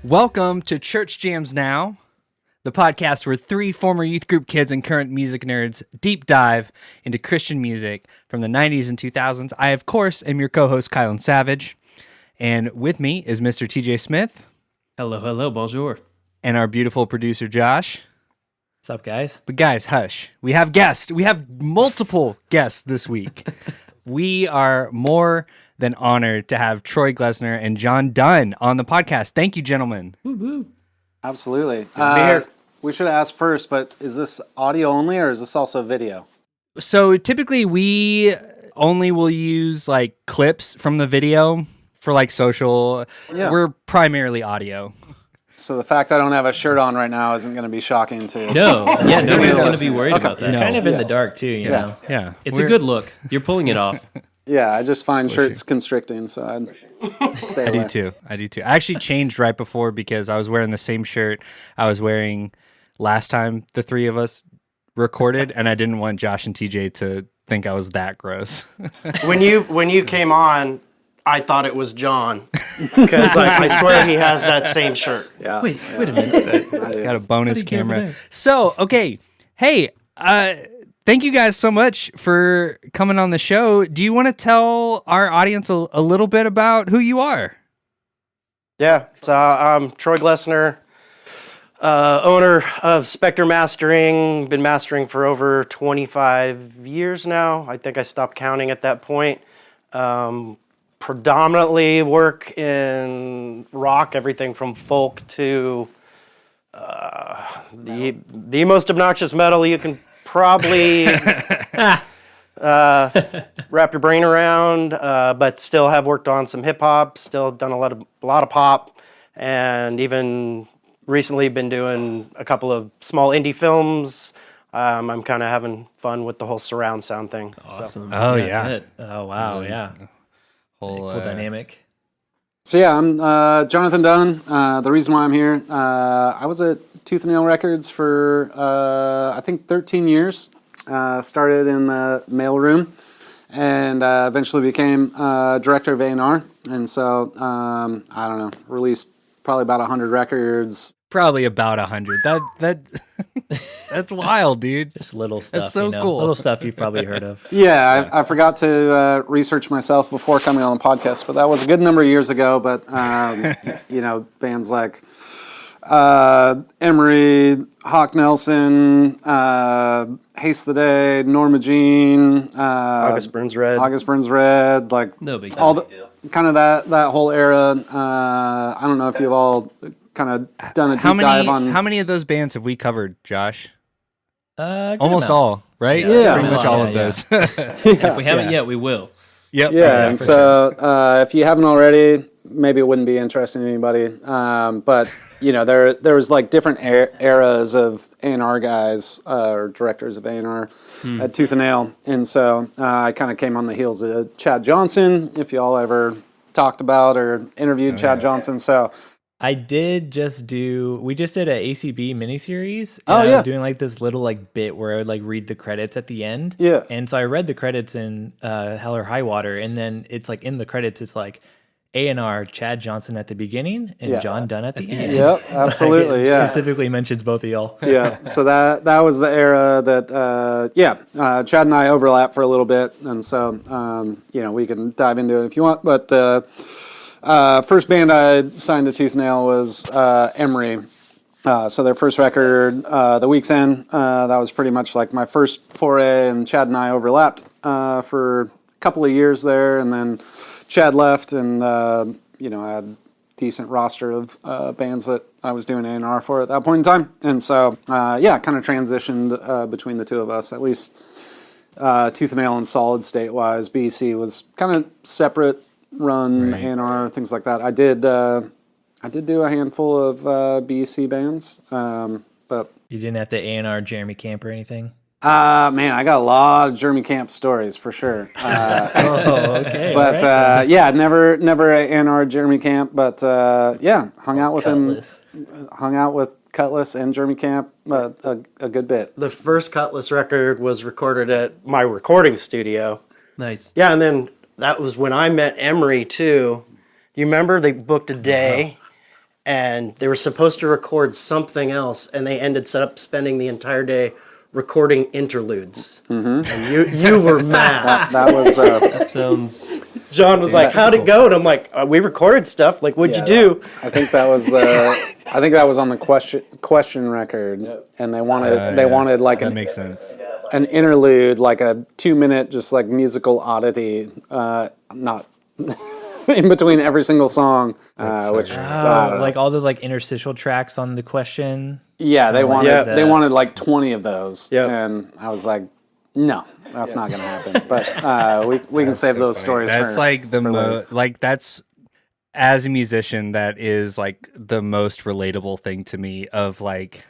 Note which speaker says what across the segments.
Speaker 1: Welcome to Church Jams Now, the podcast where three former youth group kids and current music nerds deep dive into Christian music from the 90s and 2000s. I, of course, am your co-host, Kylan Savage, and with me is Mr. TJ Smith.
Speaker 2: Hello, bonjour.
Speaker 1: And our beautiful producer, Josh.
Speaker 2: What's up, guys?
Speaker 1: But guys, hush. We have guests. We have multiple guests this week. We are more than honored to have Troy Glessner and John Dunn on the podcast. Thank you, gentlemen.
Speaker 2: Woo-woo.
Speaker 3: Absolutely. We should ask first, but is this audio only or is this also video?
Speaker 1: So typically we only will use like clips from the video for like social.
Speaker 3: Yeah.
Speaker 1: We're primarily audio.
Speaker 3: So the fact I don't have a shirt on right now isn't going to be shocking to
Speaker 2: Nobody's going to be worried about that.
Speaker 1: No.
Speaker 2: Kind of in the dark, too, you know?
Speaker 1: Yeah.
Speaker 2: It's a good look. You're pulling it off.
Speaker 3: Yeah, I just find shirts constricting, so I'd stay away.
Speaker 1: I do too. I actually changed right before because I was wearing the same shirt I was wearing last time the three of us recorded, and I didn't want Josh and TJ to think I was that gross.
Speaker 4: When you came on, I thought it was John because I swear he has that same shirt.
Speaker 3: Yeah.
Speaker 2: Wait a minute.
Speaker 1: Got a bonus camera. So, okay. Hey, thank you guys so much for coming on the show. Do you want to tell our audience a little bit about who you are?
Speaker 4: Yeah, so I'm Troy Glessner, owner of Spectre Mastering. Been mastering for over 25 years now. I think I stopped counting at that point. Predominantly work in rock, everything from folk to the most obnoxious metal you can probably wrap your brain around, but still have worked on some hip hop, still done a lot of pop, and even recently been doing a couple of small indie films. I'm kind of having fun with the whole surround sound thing.
Speaker 2: Awesome.
Speaker 1: Oh, yeah.
Speaker 2: Good. Oh, wow, yeah.
Speaker 1: Whole,
Speaker 2: Cool dynamic.
Speaker 3: So yeah, I'm Jonathan Dunn. The reason why I'm here, I was at Tooth and Nail Records for, I think, 13 years. Started in the mailroom and eventually became director of A&R. And so, I don't know, released probably about 100 records.
Speaker 1: Probably about 100. That's wild, dude.
Speaker 2: Just little stuff,
Speaker 1: That's so cool.
Speaker 2: Little stuff you've probably heard of.
Speaker 3: Yeah, I forgot to research myself before coming on the podcast, but that was a good number of years ago. But, bands like Emery, Hawk Nelson, Haste the Day, Norma Jean,
Speaker 4: August Burns Red,
Speaker 2: No big deal.
Speaker 3: all the kind of that whole era. I don't know if you've all kind of done a deep dive on.
Speaker 1: How many of those bands have we covered, Josh?
Speaker 2: Almost
Speaker 1: all, right?
Speaker 3: Yeah.
Speaker 1: Pretty much all of those.
Speaker 2: If we haven't yet, we will.
Speaker 1: Yep.
Speaker 3: Yeah, and so if you haven't already, maybe it wouldn't be interesting to anybody. But there was like different eras of A&R guys or directors of A&R at Tooth and Nail, and so I kind of came on the heels of Chad Johnson. If you all ever talked about or interviewed Chad Johnson, so.
Speaker 2: We just did a ACB miniseries.
Speaker 3: Oh,
Speaker 2: I
Speaker 3: yeah.
Speaker 2: was doing like this little like bit where I would like read the credits at the end.
Speaker 3: Yeah.
Speaker 2: And so I read the credits in Hell or High Water, and then it's like in the credits, it's like A&R Chad Johnson at the beginning and John Dunn at the end.
Speaker 3: Yep, absolutely,
Speaker 2: It
Speaker 3: yeah.
Speaker 2: specifically mentions both of y'all.
Speaker 3: Yeah, so that was the era that, Chad and I overlap for a little bit, and so, we can dive into it if you want, but first band I signed to Tooth and Nail was Emery. So their first record, The Week's End, that was pretty much like my first foray, and Chad and I overlapped for a couple of years there, and then Chad left, and I had a decent roster of bands that I was doing A&R for at that point in time, and so kind of transitioned between the two of us, at least Tooth and Nail and Solid State wise. BEC was kind of separate run, right. A&R, things like that. I did do a handful of BEC bands, but
Speaker 2: You didn't have to A&R Jeremy Camp or anything?
Speaker 3: Man, I got a lot of Jeremy Camp stories for sure.
Speaker 2: Okay.
Speaker 3: But
Speaker 2: right.
Speaker 3: never a A&R Jeremy Camp, but hung out with
Speaker 2: Cutlass.
Speaker 3: him, hung out with Cutlass and Jeremy Camp a good bit.
Speaker 4: The first Cutlass record was recorded at my recording studio.
Speaker 2: Nice.
Speaker 4: Yeah, and then that was when I met Emery too. You remember they booked a day, and they were supposed to record something else, and they ended up spending the entire day recording interludes. And you were mad.
Speaker 3: That was
Speaker 5: That sounds.
Speaker 4: John was like, "How'd it go?" And I'm like, "We recorded stuff. Like, what'd you do?"
Speaker 3: I think that was on the question record, and they wanted like
Speaker 1: That makes sense.
Speaker 3: an interlude, like a 2-minute just like musical oddity, not in between every single song, which I don't know.
Speaker 2: like all those like interstitial tracks on the question.
Speaker 3: Yeah, they wanted
Speaker 2: like
Speaker 3: they
Speaker 2: that.
Speaker 3: wanted like 20 of those,
Speaker 4: Yep.
Speaker 3: and I was like, no, that's not going to happen. But we can save those stories.
Speaker 1: That's
Speaker 3: for,
Speaker 1: like the
Speaker 3: for later.
Speaker 1: most, like that's, as a musician, that is like the most relatable thing to me, of like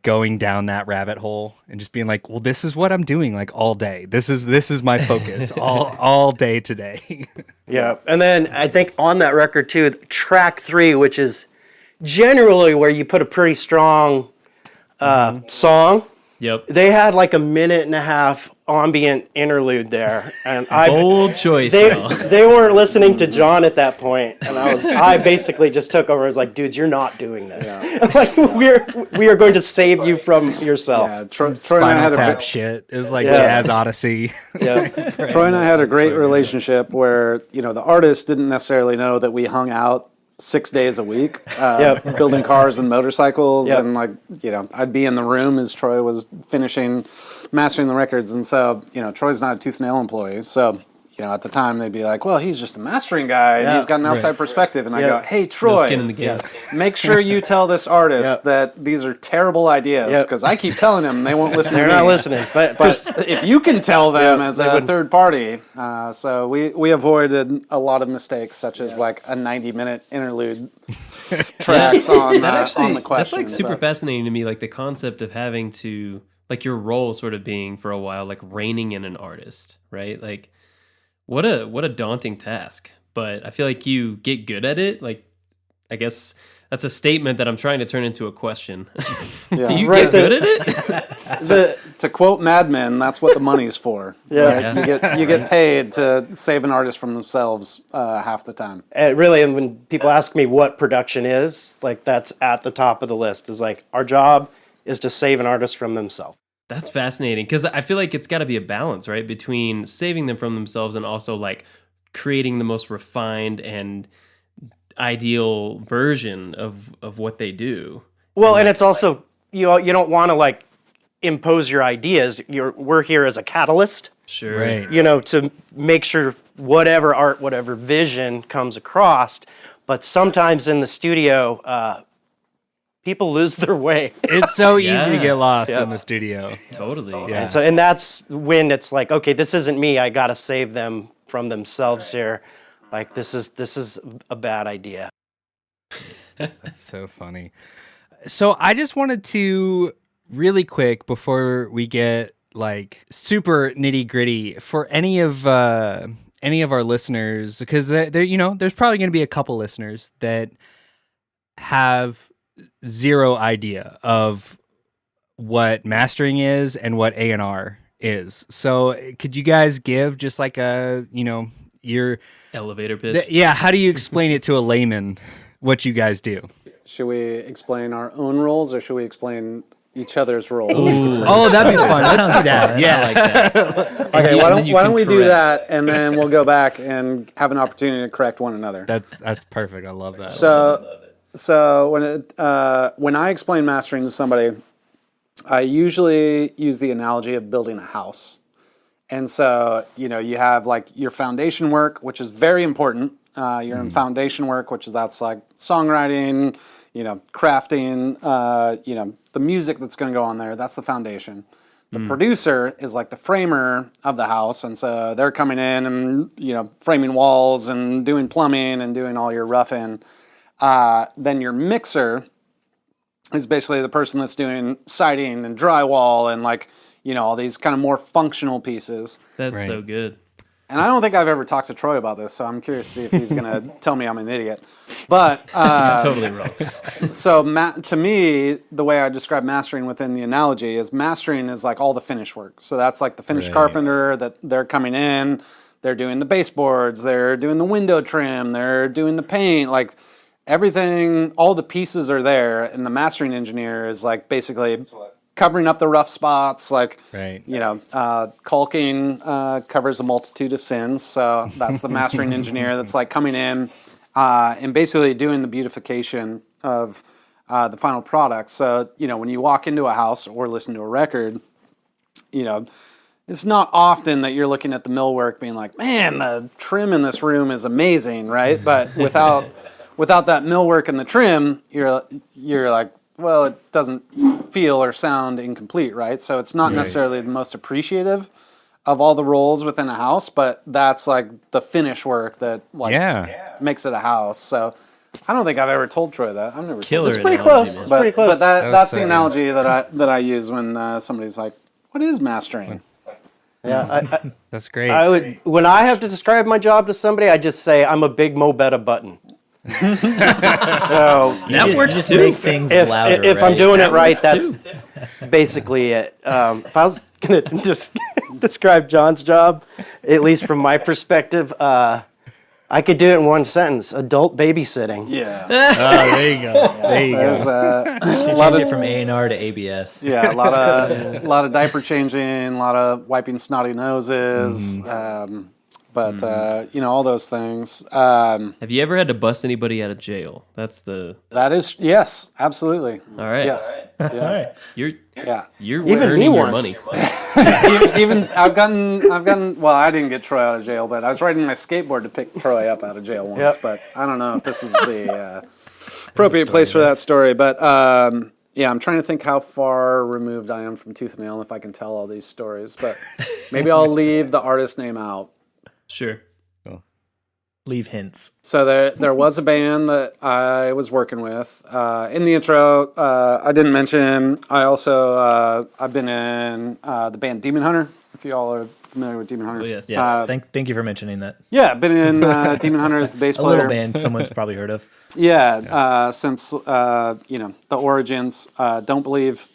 Speaker 1: going down that rabbit hole and just being like, well, this is what I'm doing like all day. This is my focus all day today.
Speaker 4: Yeah, and then I think on that record too, track 3, which is generally where you put a pretty strong song.
Speaker 5: Yep.
Speaker 4: They had like a 1.5-minute ambient interlude there, and
Speaker 5: Bold choice.
Speaker 4: they
Speaker 5: though.
Speaker 4: they weren't listening to John at that point, and I basically just took over. I was like, dudes, you're not doing this. Like we are going to save you from yourself.
Speaker 3: Yeah, Troy and I
Speaker 1: Spinal
Speaker 3: had
Speaker 1: Tap shit is like
Speaker 4: Yeah.
Speaker 1: Jazz Odyssey.
Speaker 4: Yeah.
Speaker 3: Troy and I had a great relationship where, the artist didn't necessarily know that we hung out 6 days a week, building cars and motorcycles.
Speaker 4: Yep.
Speaker 3: And like, I'd be in the room as Troy was mastering the records. And so, Troy's not a tooth nail employee. So, at the time they'd be like, well, he's just a mastering guy and
Speaker 4: Yeah.
Speaker 3: he's got an outside perspective. And I
Speaker 4: Yeah.
Speaker 3: go, hey,
Speaker 5: No
Speaker 3: Troy,
Speaker 5: skin in the game.
Speaker 3: make sure you tell this artist
Speaker 4: Yep.
Speaker 3: that these are terrible ideas,
Speaker 4: Yep.
Speaker 3: because I keep telling them they won't listen
Speaker 4: They're
Speaker 3: to me.
Speaker 4: not listening, but
Speaker 3: If you can tell them
Speaker 4: Yeah,
Speaker 3: as
Speaker 4: they
Speaker 3: a
Speaker 4: wouldn't.
Speaker 3: third party, so we avoided a lot of mistakes, such as like a 90-minute interlude tracks on the question.
Speaker 5: That's like super
Speaker 3: but-
Speaker 5: fascinating to me. Like the concept of having to, like your role sort of being for a while, like reining in an artist, right? Like what a daunting task. But I feel like you get good at it. Like, I guess that's a statement that I'm trying to turn into a question.
Speaker 3: Yeah.
Speaker 5: Do you
Speaker 3: Right.
Speaker 5: get good at it?
Speaker 3: To quote Mad Men, that's what the money's for.
Speaker 4: Yeah.
Speaker 3: right? You get paid to save an artist from themselves half the time.
Speaker 4: really, and when people ask me what production is, like that's at the top of the list. Is like our job is to save an artist from themselves.
Speaker 5: That's fascinating because I feel like it's got to be a balance, right, between saving them from themselves and also like creating the most refined and ideal version of what they do.
Speaker 4: Well, and it's also you don't want to like impose your ideas. We're here as a catalyst,
Speaker 5: Sure.
Speaker 1: Right.
Speaker 4: to make sure whatever art, whatever vision comes across. But sometimes in the studio, people lose their way.
Speaker 1: It's so easy to
Speaker 5: Yeah.
Speaker 1: get lost
Speaker 4: Yeah.
Speaker 1: in the studio.
Speaker 5: Totally.
Speaker 1: Yeah.
Speaker 4: And that's when it's like, okay, this isn't me. I got to save them from themselves here. Like this is a bad idea.
Speaker 1: That's so funny. So I just wanted to really quick before we get like super nitty gritty for any of our listeners, because there there's probably going to be a couple listeners that have zero idea of what mastering is and what A&R is. So could you guys give just like a your
Speaker 5: Elevator pitch.
Speaker 1: how do you explain it to a layman what you guys do?
Speaker 3: Should we explain our own roles, or should we explain each other's roles?
Speaker 1: Oh, that'd be fun. Let's do that. Yeah.
Speaker 5: I like that.
Speaker 3: Okay,
Speaker 5: And
Speaker 3: why
Speaker 5: then
Speaker 3: don't
Speaker 5: you
Speaker 3: why
Speaker 5: can
Speaker 3: don't we do
Speaker 5: correct.
Speaker 3: that, and then we'll go back and have an opportunity to correct one another.
Speaker 1: That's perfect. I love that.
Speaker 3: So when I explain mastering to somebody, I usually use the analogy of building a house. And so, you have like your foundation work, which is very important. You're in foundation work, that's like songwriting, crafting, the music that's going to go on there. That's the foundation. The producer is like the framer of the house. And so they're coming in and, framing walls and doing plumbing and doing all your roughing. Then your mixer is basically the person that's doing siding and drywall and like, all these kind of more functional pieces.
Speaker 5: That's so good.
Speaker 3: And I don't think I've ever talked to Troy about this, so I'm curious to see if he's going to tell me I'm an idiot. But
Speaker 5: Totally wrong.
Speaker 3: so to me, the way I describe mastering within the analogy is mastering is like all the finish work. So that's like the finished carpenter that they're coming in, they're doing the baseboards, they're doing the window trim, they're doing the paint, like everything, all the pieces are there, and the mastering engineer is like basically covering up the rough spots, like,
Speaker 1: Right.
Speaker 3: caulking covers a multitude of sins. So that's the mastering engineer that's like coming in and basically doing the beautification of the final product. So, when you walk into a house or listen to a record, it's not often that you're looking at the millwork being like, man, the trim in this room is amazing, right? But without that millwork and the trim, you're like, well, it doesn't feel or sound incomplete, right? So it's not necessarily the most appreciative of all the roles within a house, but that's like the finish work that makes it a house. So I don't think I've ever told Troy that. I've never
Speaker 5: Killer.
Speaker 3: told him.
Speaker 4: It's pretty close. It's pretty close.
Speaker 3: But that's the analogy that I use when somebody's like, what is mastering?
Speaker 4: Yeah,
Speaker 1: That's great.
Speaker 4: I would. When I have to describe my job to somebody, I just say I'm a big Mo Betta button. So
Speaker 5: That works
Speaker 2: just
Speaker 5: too.
Speaker 2: make things louder,
Speaker 4: if I'm
Speaker 2: right?
Speaker 4: doing
Speaker 5: That
Speaker 4: it right,
Speaker 5: works
Speaker 4: that's basically it. If I was gonna just describe John's job, at least from my perspective, I could do it in one sentence: adult babysitting.
Speaker 3: Yeah.
Speaker 1: There you go. There you
Speaker 3: There's
Speaker 1: go.
Speaker 2: Change it from A&R to ABS.
Speaker 3: Yeah, a lot of diaper changing, a lot of wiping snotty noses, all those things.
Speaker 5: Have you ever had to bust anybody out of jail? That's the.
Speaker 3: That is, yes, absolutely.
Speaker 5: All right.
Speaker 3: Yes.
Speaker 2: All
Speaker 3: Yeah.
Speaker 2: right.
Speaker 5: You're
Speaker 4: Even
Speaker 5: earning
Speaker 4: me
Speaker 5: your
Speaker 4: once.
Speaker 5: money.
Speaker 3: Even I've gotten. Well, I didn't get Troy out of jail, but I was riding my skateboard to pick Troy up out of jail once.
Speaker 4: Yep.
Speaker 3: But I don't know if this is the appropriate place for that story. But I'm trying to think how far removed I am from Tooth and Nail, if I can tell all these stories. But maybe I'll leave the artist name out.
Speaker 5: Sure.
Speaker 2: Leave hints.
Speaker 3: So there was a band that I was working with. In the intro, I didn't mention, I also, I've been in the band Demon Hunter, if you all are familiar with Demon Hunter.
Speaker 5: Oh, yes.
Speaker 2: Yes. Thank you for mentioning that.
Speaker 3: Yeah, I've been in Demon Hunter as the bass
Speaker 2: A
Speaker 3: player.
Speaker 2: little band someone's probably heard of.
Speaker 3: Yeah, since, the origins. Don't believe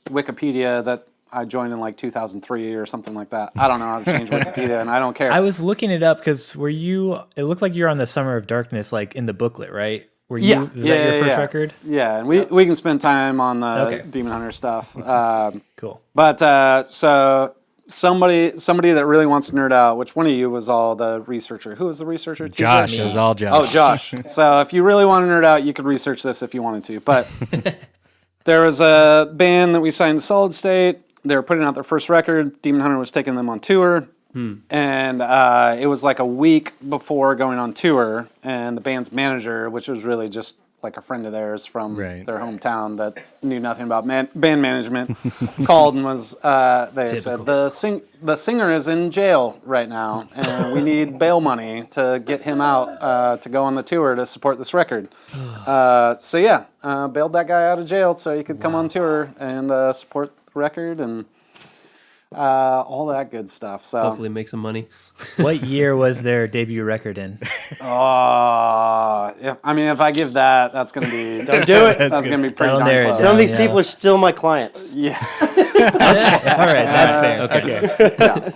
Speaker 3: Wikipedia that I joined in like 2003 or something like that. I don't know how to change Wikipedia, and I don't care.
Speaker 2: I was looking it up because it looked like you're on the Summer of Darkness, like in the booklet, right? Were you? Is that your first record?
Speaker 3: Yeah, and we can spend time on the
Speaker 2: Okay.
Speaker 3: Demon Hunter stuff.
Speaker 2: Cool.
Speaker 3: But so somebody that really wants to nerd out, which one of you was all the researcher? Who was the researcher? TJ?
Speaker 1: Josh. It was all Josh.
Speaker 3: Oh, Josh. So if you really want to nerd out, you could research this if you wanted to. But there was a band that we signed to Solid State. They were putting out their first record. Demon Hunter was taking them on tour. And it was like a week before going on tour. And the band's manager, which was really just like a friend of theirs from their hometown that knew nothing about band management, called and was, they said, the singer is in jail right now. And we need bail money to get him out to go on the tour to support this record. Bailed that guy out of jail so he could come on tour and support record and all that good stuff. So
Speaker 5: Hopefully make some money.
Speaker 2: What year was their debut record in?
Speaker 3: if I give that, that's gonna be
Speaker 4: Don't do it.
Speaker 3: that's gonna be pretty
Speaker 2: Down
Speaker 3: darn
Speaker 2: there,
Speaker 3: close.
Speaker 4: Some of these
Speaker 2: Yeah.
Speaker 4: people are still my clients.
Speaker 3: Yeah,
Speaker 2: All right, that's fair. Okay.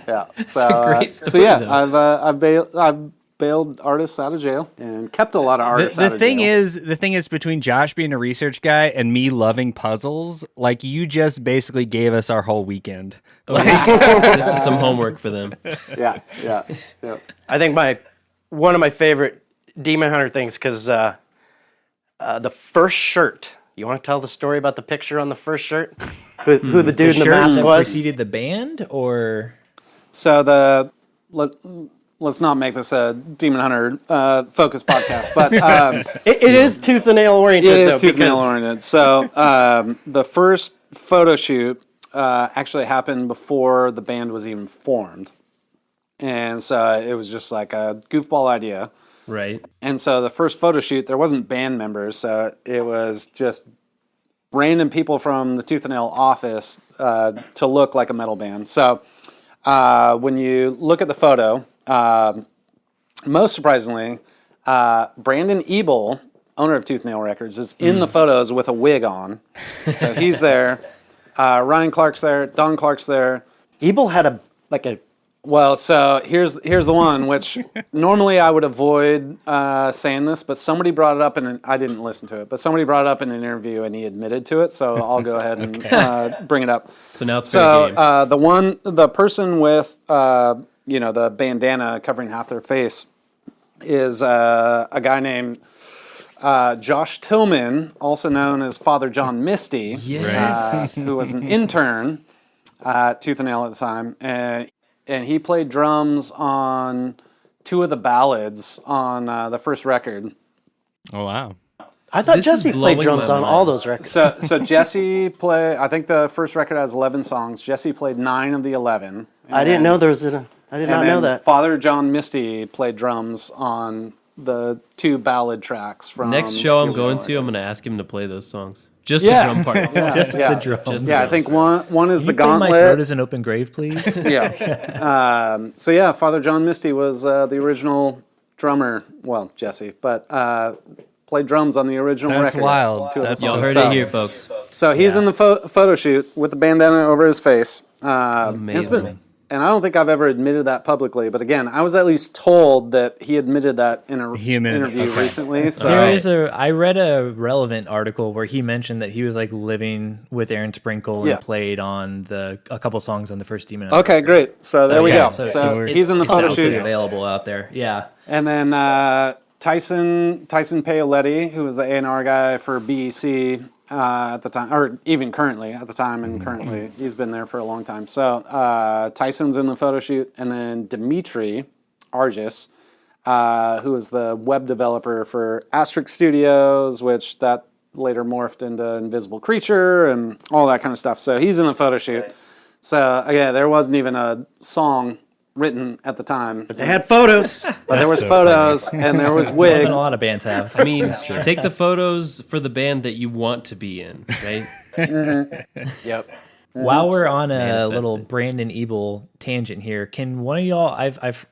Speaker 3: yeah. So,
Speaker 5: great story, though.
Speaker 3: I've bailed artists out of jail and kept a lot of artists out
Speaker 1: The
Speaker 3: of
Speaker 1: thing
Speaker 3: jail.
Speaker 1: is between Josh being a research guy and me loving puzzles, like you just basically gave us our whole weekend.
Speaker 5: This is some homework for them.
Speaker 3: Yeah.
Speaker 4: I think one of my favorite Demon Hunter things because the first shirt. You want to tell the story about the picture on the first shirt? Who the dude in the mask
Speaker 2: that
Speaker 4: was?
Speaker 2: preceded the band, or
Speaker 3: So let's not make this a Demon Hunter focused podcast, but
Speaker 4: It is tooth and nail oriented.
Speaker 3: it is
Speaker 4: though,
Speaker 3: tooth and nail
Speaker 4: because-
Speaker 3: oriented. So the first photo shoot actually happened before the band was even formed, and so it was just like a goofball idea.
Speaker 5: Right.
Speaker 3: And so the first photo shoot, there wasn't band members, so it was just random people from the Tooth and Nail office to look like a metal band. So when you look at the photo, most surprisingly, Brandon Ebel, owner of Tooth and Nail Records, is in the photos with a wig on. So he's there. Ryan Clark's there. Don Clark's there.
Speaker 4: Ebel had a
Speaker 3: Well, so here's the one, which normally I would avoid saying this, but somebody brought it up, and I didn't listen to it, but somebody brought it up in an interview, and he admitted to it, so I'll go ahead and bring it up.
Speaker 5: So now it's fair game.
Speaker 3: The person with the bandana covering half their face is a guy named Josh Tillman, also known as Father John Misty, who was an intern at Tooth and Nail at the time, and he played drums on 2 of the ballads on the first record.
Speaker 1: Oh, wow.
Speaker 4: I thought
Speaker 5: This
Speaker 4: Jesse
Speaker 5: is
Speaker 4: played
Speaker 5: blowing
Speaker 4: drums
Speaker 5: my
Speaker 4: on
Speaker 5: mind.
Speaker 4: all those records.
Speaker 3: So Jesse played, I think the first record has 11 songs. Jesse played 9 of the 11.
Speaker 4: I didn't know there was I did not know that.
Speaker 3: Father John Misty played drums on the 2 ballad tracks from
Speaker 5: Next show I'm
Speaker 3: the
Speaker 5: going
Speaker 3: original
Speaker 5: to, I'm going to ask him to play those songs. Just
Speaker 3: Yeah.
Speaker 5: the drum parts.
Speaker 2: Just
Speaker 3: yeah.
Speaker 2: the drums.
Speaker 5: Just
Speaker 3: Yeah, I think one is
Speaker 2: Can
Speaker 3: the
Speaker 2: you play My
Speaker 3: Gauntlet.
Speaker 2: Throat is an Open Grave, please?
Speaker 3: Yeah. So yeah, Father John Misty was the original drummer. Well, Jesse, but played drums on the original
Speaker 1: That's
Speaker 3: record.
Speaker 1: wild.
Speaker 3: 2 of the
Speaker 1: That's
Speaker 5: Y'all
Speaker 3: songs.
Speaker 5: heard
Speaker 3: So-
Speaker 5: it here, folks.
Speaker 3: So he's in the photo shoot with the bandana over his face.
Speaker 5: Amazing.
Speaker 3: And I don't think I've ever admitted that publicly, but again, I was at least told that he admitted that in an
Speaker 1: He admitted it,
Speaker 3: interview
Speaker 1: okay.
Speaker 3: recently. So
Speaker 2: There is I read a relevant article where he mentioned that he was like living with Aaron Sprinkle and
Speaker 3: Yeah.
Speaker 2: played on a couple songs on the first Demon.
Speaker 3: okay, great. So there we
Speaker 2: yeah,
Speaker 3: go.
Speaker 2: so
Speaker 3: So
Speaker 2: it's-
Speaker 3: he's in the
Speaker 2: it's
Speaker 3: photo
Speaker 2: out
Speaker 3: shoot.
Speaker 2: there, available out there. Yeah.
Speaker 3: And then Tyson Paoletti, who was the A&R guy for BEC at the time, or even currently at the time, and currently he's been there for a long time. So Tyson's in the photo shoot, and then Dimitri Argis, who is the web developer for Asterisk Studios, which that later morphed into Invisible Creature and all that kind of stuff. So he's in the photo shoot. Nice. So again, there wasn't even a song written at the time.
Speaker 4: They had photos.
Speaker 3: But there was photos, and there was
Speaker 2: More than
Speaker 3: wigs.
Speaker 2: a lot of bands have.
Speaker 5: I mean, take the photos for the band that you want to be in, right?
Speaker 4: Yep.
Speaker 2: While we're on a
Speaker 5: Manifested.
Speaker 2: little Brandon Ebel tangent here, can one of y'all?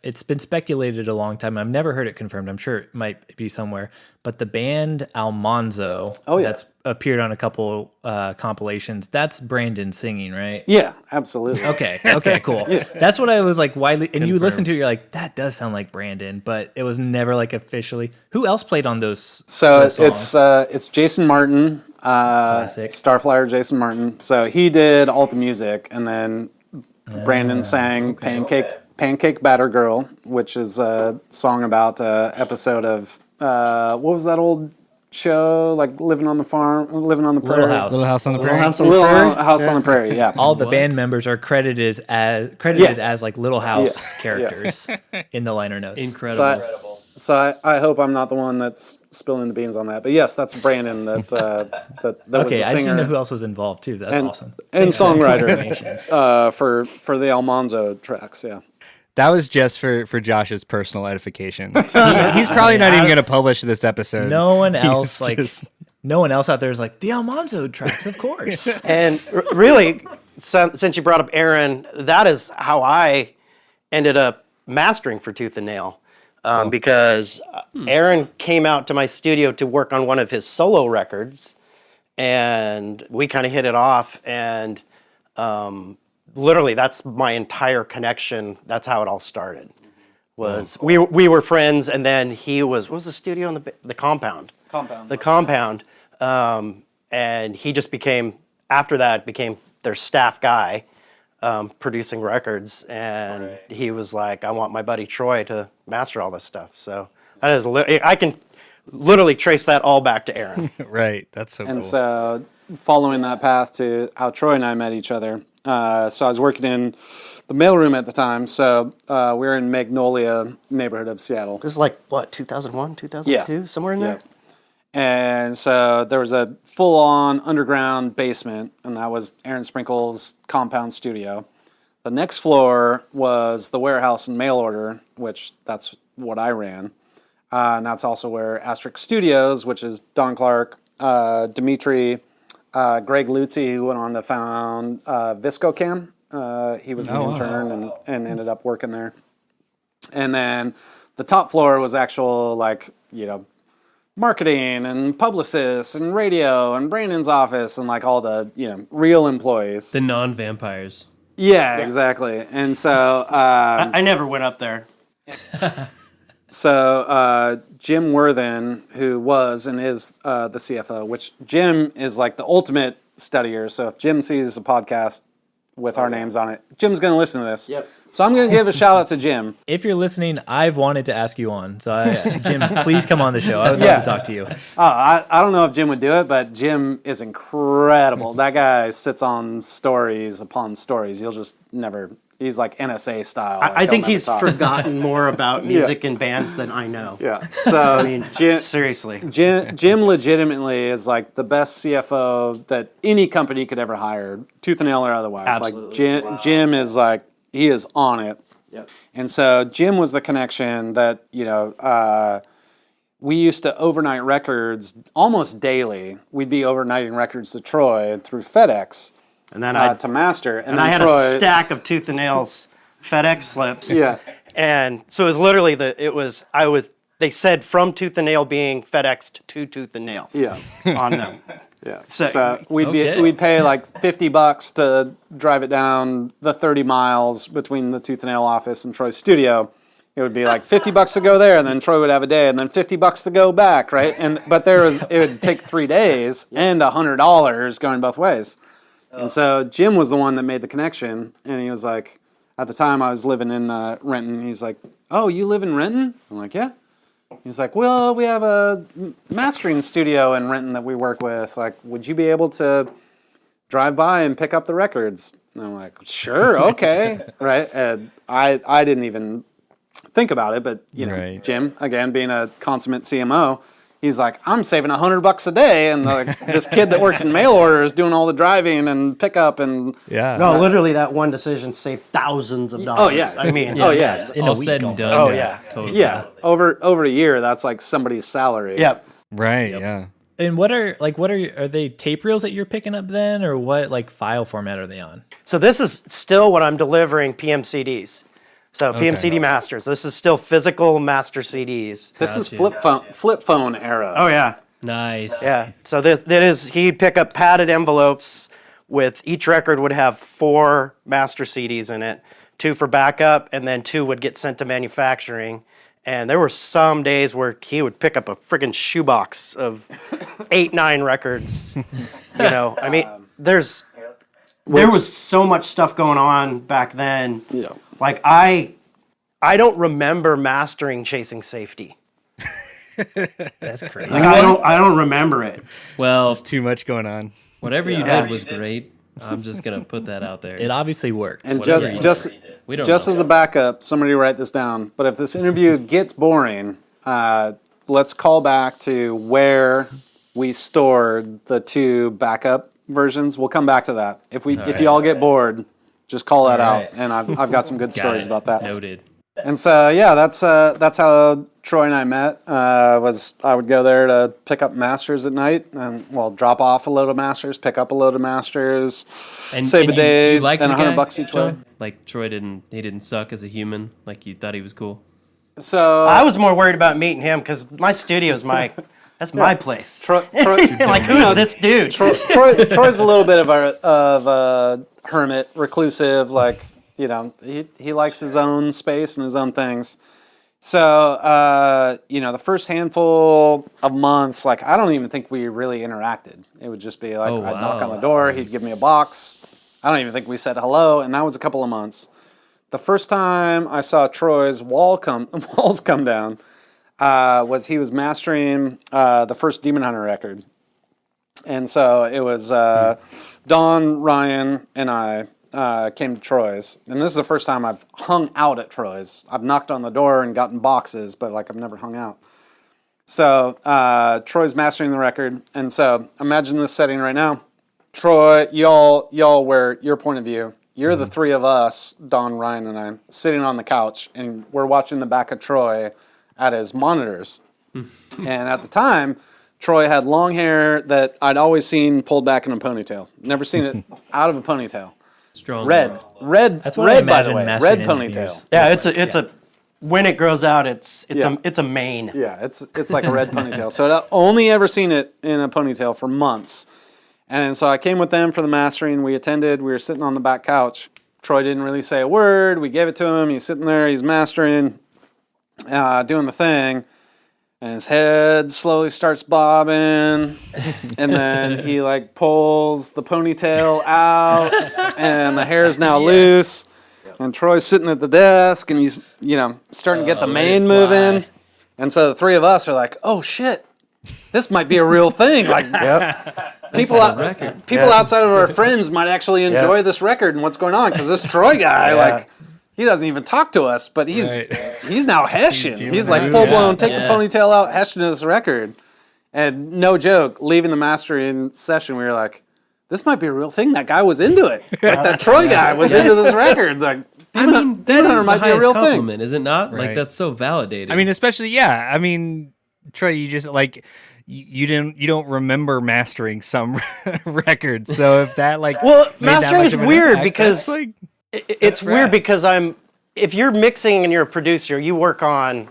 Speaker 2: It's been speculated a long time. I've never heard it confirmed. I'm sure it might be somewhere. But the band Almanzo, that's appeared on a couple compilations. That's Brandon singing, right?
Speaker 3: Yeah, absolutely.
Speaker 2: Okay, cool. That's what I was like. Widely, and you listen to it, you're like, that does sound like Brandon, but it was never like officially. Who else played on those?
Speaker 3: So
Speaker 2: those songs?
Speaker 3: it's Jason Martin,
Speaker 2: Classic.
Speaker 3: Starflyer Jason Martin. So he did all the music, and then Brandon sang Pancake Batter Girl, which is a song about an episode of what was that old show, like living on the farm, living on the prairie.
Speaker 2: Little House.
Speaker 1: Little House on the Prairie.
Speaker 3: House on the Prairie. Yeah.
Speaker 2: All the band members are credited as like Little House characters in the liner notes.
Speaker 5: Incredible.
Speaker 3: So I hope I'm not the one that's spilling the beans on that. But yes, that's Brandon that that was
Speaker 2: Okay,
Speaker 3: the
Speaker 2: I just didn't know
Speaker 3: singer
Speaker 2: who else was involved too. That's awesome.
Speaker 3: and
Speaker 2: Thanks for that
Speaker 3: songwriter
Speaker 2: information.
Speaker 3: for the Almanzo tracks. Yeah.
Speaker 1: That was just for Josh's personal edification. He's probably not even going to publish this episode.
Speaker 2: No one else
Speaker 1: just-
Speaker 2: no one else out there is like the Almanzo tracks, of course.
Speaker 4: And really, since you brought up Aaron, that is how I ended up mastering for Tooth and Nail. Because Aaron came out to my studio to work on one of his solo records, and we kind of hit it off. And literally, that's my entire connection. That's how it all started. Was we were friends, and then he was what was the studio in the compound? The compound. And he just became their staff guy. Producing records, and he was like, I want my buddy Troy to master all this stuff. So that is, I can literally trace that all back to Aaron.
Speaker 1: Right. That's so
Speaker 3: And
Speaker 1: cool.
Speaker 3: so, following that path to how Troy and I met each other, so I was working in the mailroom at the time. So we were in Magnolia neighborhood of Seattle.
Speaker 4: This is like, what, 2001, 2002, somewhere in there?
Speaker 3: And so there was a full-on underground basement, and that was Aaron Sprinkle's compound studio. The next floor was the warehouse and mail order, which that's what I ran. And that's also where Asterisk Studios, which is Don Clark, Dimitri, Greg Lutzi, who went on to found ViscoCam. He was an intern and ended up working there. And then the top floor was actual, marketing and publicists and radio and Brandon's office and all the real employees.
Speaker 5: The non-vampires.
Speaker 3: Yeah, exactly. And so
Speaker 4: I never went up there.
Speaker 3: So Jim Worthen, who was and is the CFO, which Jim is like the ultimate studier. So if Jim sees a podcast with our names on it, Jim's going to listen to this.
Speaker 4: Yep.
Speaker 3: So I'm going to give a shout out to Jim.
Speaker 2: If you're listening, I've wanted to ask you on. So, Jim, please come on the show. I would love to talk to you.
Speaker 3: I don't know if Jim would do it, but Jim is incredible. That guy sits on stories upon stories. You'll just never... He's like NSA style.
Speaker 4: I think he's forgotten more about music and bands than I know.
Speaker 3: Yeah. So
Speaker 4: I mean, seriously.
Speaker 3: Jim legitimately is like the best CFO that any company could ever hire, tooth and nail or otherwise.
Speaker 4: Absolutely.
Speaker 3: Like Jim is like, he is on it.
Speaker 4: Yep.
Speaker 3: And so Jim was the connection that, we used to overnight records almost daily. We'd be overnighting records to Troy through FedEx.
Speaker 4: And then
Speaker 3: to master, and then
Speaker 4: I had
Speaker 3: Troy,
Speaker 4: a stack of tooth and nails FedEx slips.
Speaker 3: Yeah,
Speaker 4: and so it was literally they said from tooth and nail being FedExed to tooth and nail.
Speaker 3: Yeah,
Speaker 4: on them.
Speaker 3: Yeah,
Speaker 4: So,
Speaker 3: so we'd pay like $50 to drive it down the 30 miles between the tooth and nail office and Troy's studio. It would be like $50 to go there, and then Troy would have a day, and then $50 to go back, right? But it would take 3 days and $100 going both ways. And so Jim was the one that made the connection, and he was like, at the time I was living in Renton, he's like, oh, you live in Renton? I'm like, yeah. He's like, well, we have a mastering studio in Renton that we work with. Like, would you be able to drive by and pick up the records? And I'm like, sure, okay, right? And I didn't even think about it, but,
Speaker 1: Right.
Speaker 3: Jim, again, being a consummate CMO, he's like, I'm saving $100 a day, and this kid that works in mail order is doing all the driving and pickup and
Speaker 1: Yeah.
Speaker 4: No, literally that one decision saved thousands of dollars.
Speaker 3: Oh, yeah.
Speaker 4: I mean,
Speaker 3: oh yeah,
Speaker 2: In a
Speaker 5: All
Speaker 2: week
Speaker 5: said and
Speaker 2: almost.
Speaker 5: done.
Speaker 4: Oh, yeah.
Speaker 5: Totally.
Speaker 3: yeah. Over a year, that's like somebody's salary.
Speaker 4: Yep.
Speaker 1: Right. Yeah.
Speaker 2: And are they tape reels that you're picking up then, or what like file format are they on?
Speaker 4: So this is still what I'm delivering PMCDs. So PMCD masters. This is still physical master CDs.
Speaker 3: This is flip phone era.
Speaker 4: Oh yeah.
Speaker 5: Nice.
Speaker 4: Yeah. So he'd pick up padded envelopes with each record would have 4 master CDs in it, 2 for backup, and then 2 would get sent to manufacturing. And there were some days where he would pick up a friggin' shoebox of 8-9 records. I mean, there was so much stuff going on back then.
Speaker 3: Yeah.
Speaker 4: Like I don't remember mastering Chasing Safety.
Speaker 2: That's crazy.
Speaker 4: Like I don't remember it.
Speaker 5: Well,
Speaker 1: Too much going on.
Speaker 5: whatever you did was great. I'm just gonna put that out there.
Speaker 2: It obviously worked.
Speaker 3: And
Speaker 5: Whatever you
Speaker 3: just
Speaker 5: did. We don't
Speaker 3: just
Speaker 5: know.
Speaker 3: as a backup, somebody write this down. But if this interview gets boring, let's call back to where we stored the 2 backup versions. We'll come back to that. If you all get bored, just call that out. And I've got some good stories about that.
Speaker 5: Noted.
Speaker 3: And so yeah, that's how Troy and I met. I would go there to pick up masters at night, and drop off a load of masters, pick up a load of masters, save a day,
Speaker 5: you liked
Speaker 3: then
Speaker 5: the guy,
Speaker 3: $100 each way.
Speaker 5: John? Like Troy didn't suck as a human. Like you thought he was cool.
Speaker 3: So
Speaker 4: I was more worried about meeting him because my studio's that's my place.
Speaker 3: Troy,
Speaker 4: Like who's this dude?
Speaker 3: Troy's a little bit of a hermit, reclusive. Like he likes his own space and his own things. So the first handful of months, like I don't even think we really interacted. It would just be like I'd knock on the door, he'd give me a box. I don't even think we said hello, and that was a couple of months. The first time I saw Troy's walls come down was he was mastering the first Demon Hunter record. And so it was Don, Ryan, and I came to Troy's. And this is the first time I've hung out at Troy's. I've knocked on the door and gotten boxes, but I've never hung out. So Troy's mastering the record. And so imagine this setting right now. Troy, y'all were your point of view. You're the 3 of us, Don, Ryan, and I, sitting on the couch, and we're watching the back of Troy at his monitors. And at the time, Troy had long hair that I'd always seen pulled back in a ponytail. Never seen it out of a ponytail.
Speaker 5: Strong.
Speaker 3: Red,
Speaker 2: That's what I
Speaker 3: by the
Speaker 2: imagine
Speaker 3: way,
Speaker 2: mastering
Speaker 3: red
Speaker 2: engineers.
Speaker 3: ponytail.
Speaker 4: Yeah, it's a when it grows out, it's a mane.
Speaker 3: Yeah, it's like a red ponytail. So I'd only ever seen it in a ponytail for months. And so I came with them for the mastering. We attended. We were sitting on the back couch. Troy didn't really say a word. We gave it to him. He's sitting there. He's mastering, doing the thing. And his head slowly starts bobbing. And then he like pulls the ponytail out. And the hair is now loose. And Troy's sitting at the desk. And he's, starting to get the mane moving. And so the three of us are like, oh, shit. This might be a real thing. Like, people outside of our friends might actually enjoy this record and what's going on, because this Troy guy, like, he doesn't even talk to us, but he's now heshing. He's like full blown, take the ponytail out, heshing to this record. And no joke, leaving the mastering session, we were like, this might be a real thing. That guy was into it. Like that Troy guy was into this record. Like,
Speaker 5: I mean, that is
Speaker 3: might
Speaker 5: the
Speaker 3: be a real
Speaker 5: highest
Speaker 3: thing.
Speaker 5: compliment, is it not?
Speaker 1: Right.
Speaker 5: Like, that's so validating.
Speaker 1: I mean, especially, I mean, Troy, you just like you don't remember mastering some records. So if that like
Speaker 4: mastering is weird because
Speaker 1: like,
Speaker 4: it's weird because if you're mixing and you're a producer, you work on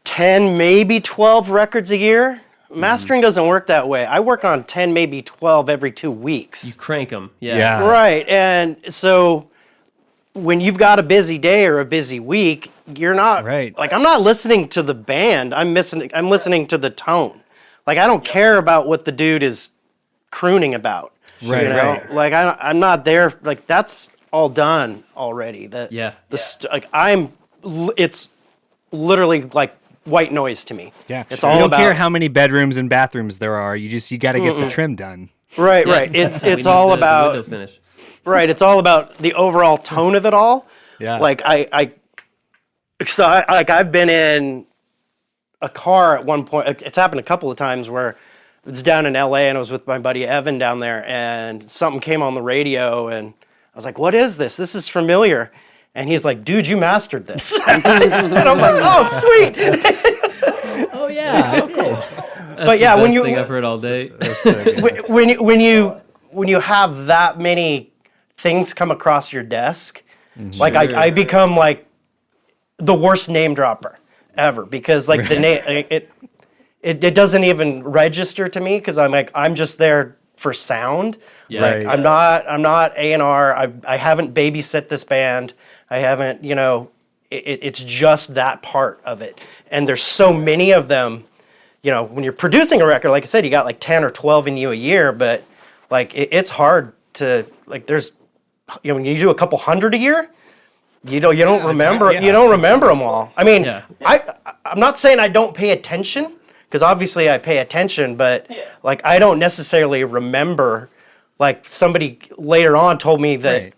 Speaker 4: 10, maybe 12 records a year. Mastering doesn't work that way. I work on 10, maybe 12 every 2 weeks.
Speaker 5: you crank them.
Speaker 1: Yeah.
Speaker 4: Right. And so when you've got a busy day or a busy week, you're not like, I'm not listening to the band. I'm listening to the tone. Like, I don't care about what the dude is crooning about.
Speaker 1: Right.
Speaker 4: You know? Like, I'm not there. Like, that's all done already. It's literally like white noise to me.
Speaker 1: Yeah.
Speaker 4: It's
Speaker 1: You
Speaker 4: all
Speaker 1: don't
Speaker 4: about
Speaker 1: care how many bedrooms and bathrooms there are. You got to get the trim done.
Speaker 4: right.
Speaker 5: We
Speaker 4: It's
Speaker 5: need
Speaker 4: all
Speaker 5: the
Speaker 4: about
Speaker 5: window finish.
Speaker 4: right. It's all about the overall tone of it all.
Speaker 1: Yeah.
Speaker 4: Like I've been in a car at one point. It's happened a couple of times where it's down in LA and I was with my buddy Evan down there, and something came on the radio and I was like, "What is this? This is familiar." And he's like, "Dude, you mastered this." And I'm like, "Oh, sweet."
Speaker 2: Oh yeah.
Speaker 4: But yeah,
Speaker 5: Best thing I've heard all day.
Speaker 4: when you have that many things come across your desk, like I become like the worst name dropper ever, because like the name it doesn't even register to me, because I'm just there for sound.
Speaker 5: Yeah.
Speaker 4: Like I'm not A&R. I haven't babysit this band. I haven't, it's just that part of it. And there's so many of them. When you're producing a record, like I said, you got like 10 or 12 in you a year, but like it's hard to, like, there's, when you do a couple hundred a year, you don't remember them all. I mean, I'm not saying I don't pay attention, because obviously I pay attention, but like I don't necessarily remember. Like, somebody later on told me that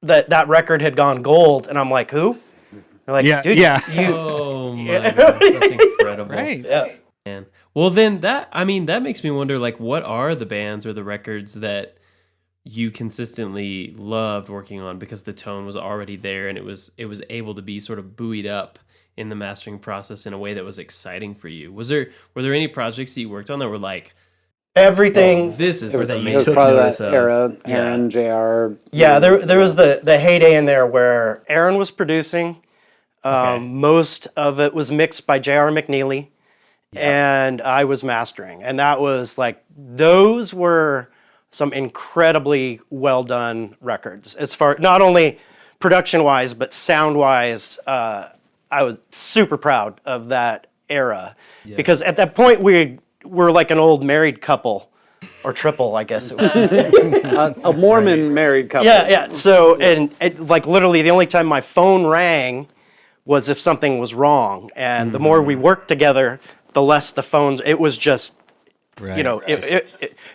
Speaker 4: that record had gone gold, and I'm like, who? They're like, dude,
Speaker 5: Oh my God, that's incredible.
Speaker 1: Right.
Speaker 4: yeah.
Speaker 5: Man. Well, then that makes me wonder, like, what are the bands or the records that you consistently loved working on because the tone was already there and it was able to be sort of buoyed up in the mastering process in a way that was exciting for you? Were there any projects that you worked on that were like,
Speaker 4: Everything.
Speaker 5: this is
Speaker 3: It
Speaker 5: amazing?
Speaker 3: was probably that
Speaker 5: notice of?
Speaker 3: era, Aaron, JR.
Speaker 4: Yeah, there was the heyday in there where Aaron was producing. Most of it was mixed by J.R. McNeely, and I was mastering. And that was like, those were some incredibly well done records, as far not only production wise but sound wise. I was super proud of that era, because at that point we were like an old married couple, or triple, I guess it was.
Speaker 3: A Mormon married couple.
Speaker 4: Yeah. So, and like literally the only time my phone rang was if something was wrong. And the more we worked together, the less the phones, it was just, it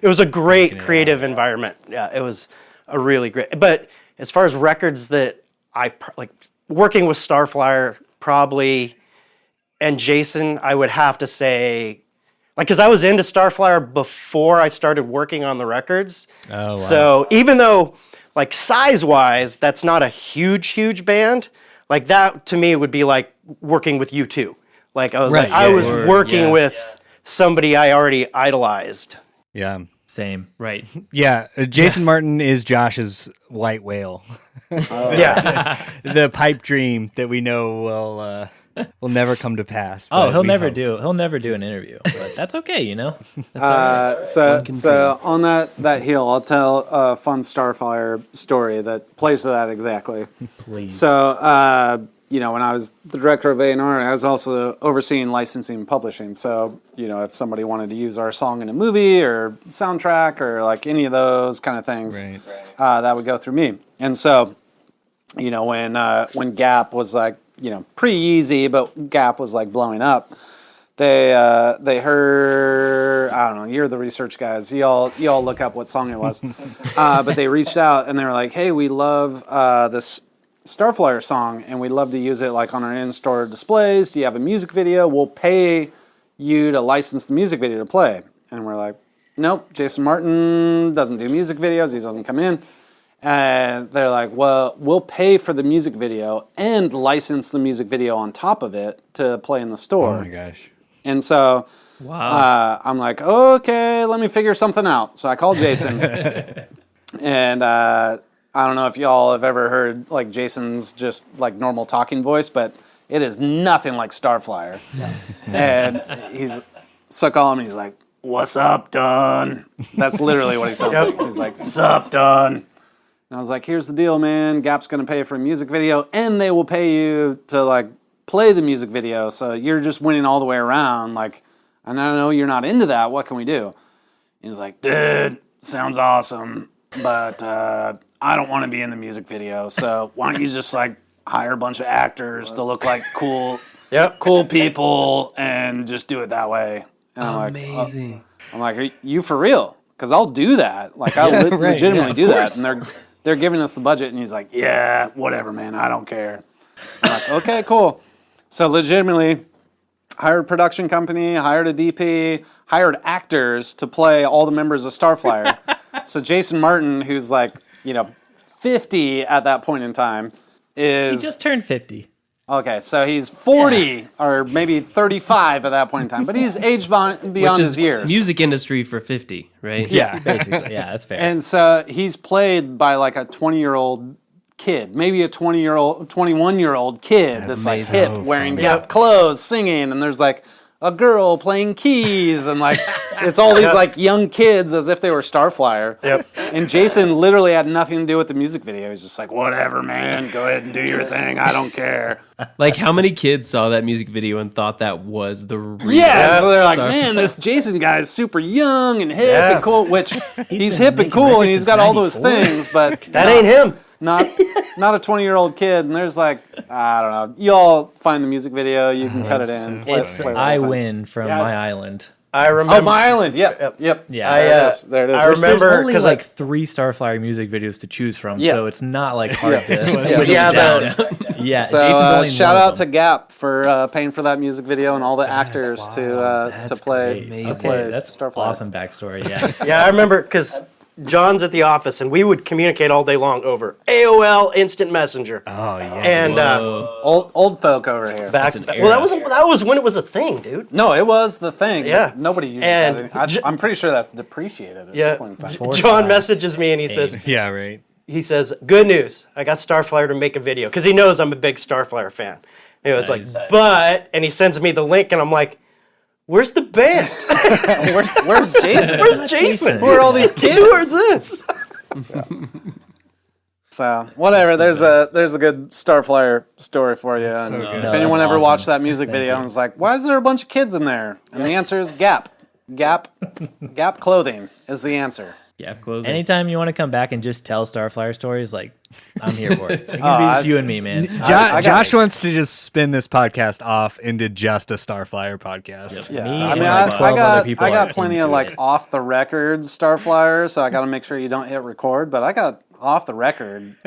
Speaker 4: was a great creative environment. Yeah, it was a really great, but as far as records that I like, working with Starflyer probably, and Jason, I would have to say, like, because I was into Starflyer before I started working on the records.
Speaker 1: Oh, wow.
Speaker 4: So even though, like, size-wise, that's not a huge band, like, that to me would be like working with U2. Like, I was working with somebody I already idolized.
Speaker 1: Yeah.
Speaker 2: Same.
Speaker 5: Right.
Speaker 1: Yeah. Jason Martin is Josh's white whale.
Speaker 4: Yeah.
Speaker 1: The pipe dream that we know will will never come to pass.
Speaker 2: Oh,
Speaker 1: but
Speaker 2: he'll
Speaker 1: we
Speaker 2: never
Speaker 1: hope.
Speaker 2: do an interview, but that's okay, you know.
Speaker 3: So on that heel, I'll tell a fun Starflyer story that plays to that exactly.
Speaker 2: Please.
Speaker 3: So, when I was the director of A&R, I was also overseeing licensing and publishing. So, if somebody wanted to use our song in a movie or soundtrack or like any of those kind of things,
Speaker 1: Right.
Speaker 3: that would go through me. And so, when Gap was like, pretty easy, but Gap was like blowing up, they heard, I don't know, you're the research guys, y'all look up what song it was, but they reached out and they were like, hey, we love this Starflyer song and we'd love to use it like on our in-store displays. Do you have a music video? We'll pay you to license the music video to play. And we're like, nope, Jason Martin doesn't do music videos, he doesn't come in. And they're like, well, we'll pay for the music video and license the music video on top of it to play in the store.
Speaker 1: Oh my gosh.
Speaker 3: And so I'm like, okay, let me figure something out. So I called Jason. And I don't know if y'all have ever heard like Jason's just like normal talking voice, but it is nothing like Starflyer. And so I call him and he's like, what's up, Dunn? That's literally what he sounds like. He's like, what's up, Dunn? And I was like, here's the deal, man. Gap's going to pay for a music video, and they will pay you to, like, play the music video, so you're just winning all the way around. Like, I know you're not into that. What can we do? And he's like, dude, sounds awesome, but I don't want to be in the music video, so why don't you just, like, hire a bunch of actors to look like cool people and just do it that way. And I'm
Speaker 5: Amazing.
Speaker 3: like, are you for real? Because I'll do that. Like, I'll legitimately do that. And they're giving us the budget, and he's like, yeah, whatever, man, I don't care. I'm like, okay, cool. So legitimately hired a production company, hired a DP, hired actors to play all the members of Starflyer. So Jason Martin, who's like, 50 at that point in time, is...
Speaker 2: He just turned 50.
Speaker 3: Okay, so he's 40 or maybe 35 at that point in time, but he's aged beyond his years.
Speaker 5: Music industry for 50, right?
Speaker 1: Yeah.
Speaker 2: Basically, yeah, that's fair.
Speaker 3: And so he's played by like a 20-year-old kid, maybe a 21-year-old kid that's like hip, wearing Gap clothes, singing, and there's like a girl playing keys, and like it's all these like young kids as if they were Starflyer.
Speaker 4: Yep.
Speaker 3: And Jason literally had nothing to do with the music video. He's just like, whatever, man, go ahead and do your thing. I don't care.
Speaker 5: Like, how many kids saw that music video and thought that was the real
Speaker 3: Yeah, so they're like,
Speaker 5: Starflyer?
Speaker 3: man, this Jason guy is super young and hip and cool, which he's
Speaker 2: been
Speaker 3: hip and
Speaker 2: making
Speaker 3: cool and
Speaker 2: records
Speaker 3: he's
Speaker 2: since
Speaker 3: got all those
Speaker 2: 94.
Speaker 3: things, but
Speaker 4: That ain't him.
Speaker 3: not a 20-year-old kid. And there's like, I don't know. You all find the music video, you can cut it in.
Speaker 2: It's
Speaker 3: play the
Speaker 2: I
Speaker 3: whole thing.
Speaker 2: Win from My Island.
Speaker 4: I
Speaker 3: Oh,
Speaker 4: remember.
Speaker 3: My Island. Yep.
Speaker 2: Yeah.
Speaker 3: There it is.
Speaker 4: I remember
Speaker 2: There's only
Speaker 4: because
Speaker 2: like 3 Starflyer music videos to choose from,
Speaker 3: Yeah.
Speaker 2: so it's not like hard to
Speaker 3: Yeah.
Speaker 2: Yeah,
Speaker 3: So
Speaker 2: Jason's only
Speaker 3: shout
Speaker 2: one
Speaker 3: out
Speaker 2: of
Speaker 3: to
Speaker 2: them.
Speaker 3: Gap for paying for that music video and all the actors to
Speaker 2: That's
Speaker 3: play
Speaker 2: great.
Speaker 3: to
Speaker 2: Okay,
Speaker 3: play
Speaker 2: that's
Speaker 3: Starflyer.
Speaker 2: awesome backstory. Yeah.
Speaker 4: Yeah, I remember because John's at the office and we would communicate all day long over AOL Instant Messenger.
Speaker 2: Oh yeah.
Speaker 4: And
Speaker 3: Old folk over here.
Speaker 4: that was when it was a thing, dude.
Speaker 3: No, it was the thing. but
Speaker 4: Yeah.
Speaker 3: Nobody uses
Speaker 4: And
Speaker 3: that. I'm pretty sure that's depreciated at this point in time.
Speaker 4: John messages me and he says,
Speaker 1: Yeah, right.
Speaker 4: good news. I got Starflyer to make a video because he knows I'm a big Starflyer fan. It's like, and he sends me the link and I'm like, where's the band?
Speaker 3: Where's Jason?
Speaker 4: Where's Jason?
Speaker 3: Who are all these kids?
Speaker 4: Who is this?
Speaker 3: So whatever. There's a good Starflyer story for you. And if
Speaker 2: No,
Speaker 3: anyone
Speaker 2: that's
Speaker 3: ever
Speaker 2: awesome.
Speaker 3: watched that music video and was like, why is there a bunch of kids in there? And the answer is Gap. Gap clothing is the answer.
Speaker 5: Yeah, clothing.
Speaker 2: Anytime you want to come back and just tell Starflyer stories, like I'm here for it. It can be just you and me, man.
Speaker 1: Josh wants to just spin this podcast off into just a Starflyer podcast.
Speaker 3: Yeah,
Speaker 2: Me
Speaker 3: I mean,
Speaker 2: and
Speaker 3: I,
Speaker 2: like
Speaker 3: I
Speaker 2: 12
Speaker 3: got
Speaker 2: other people
Speaker 3: I got
Speaker 2: are
Speaker 3: plenty of
Speaker 2: into
Speaker 3: like
Speaker 2: it.
Speaker 3: off the record Starflyer, so I got to make sure you don't hit record. But I got off the record.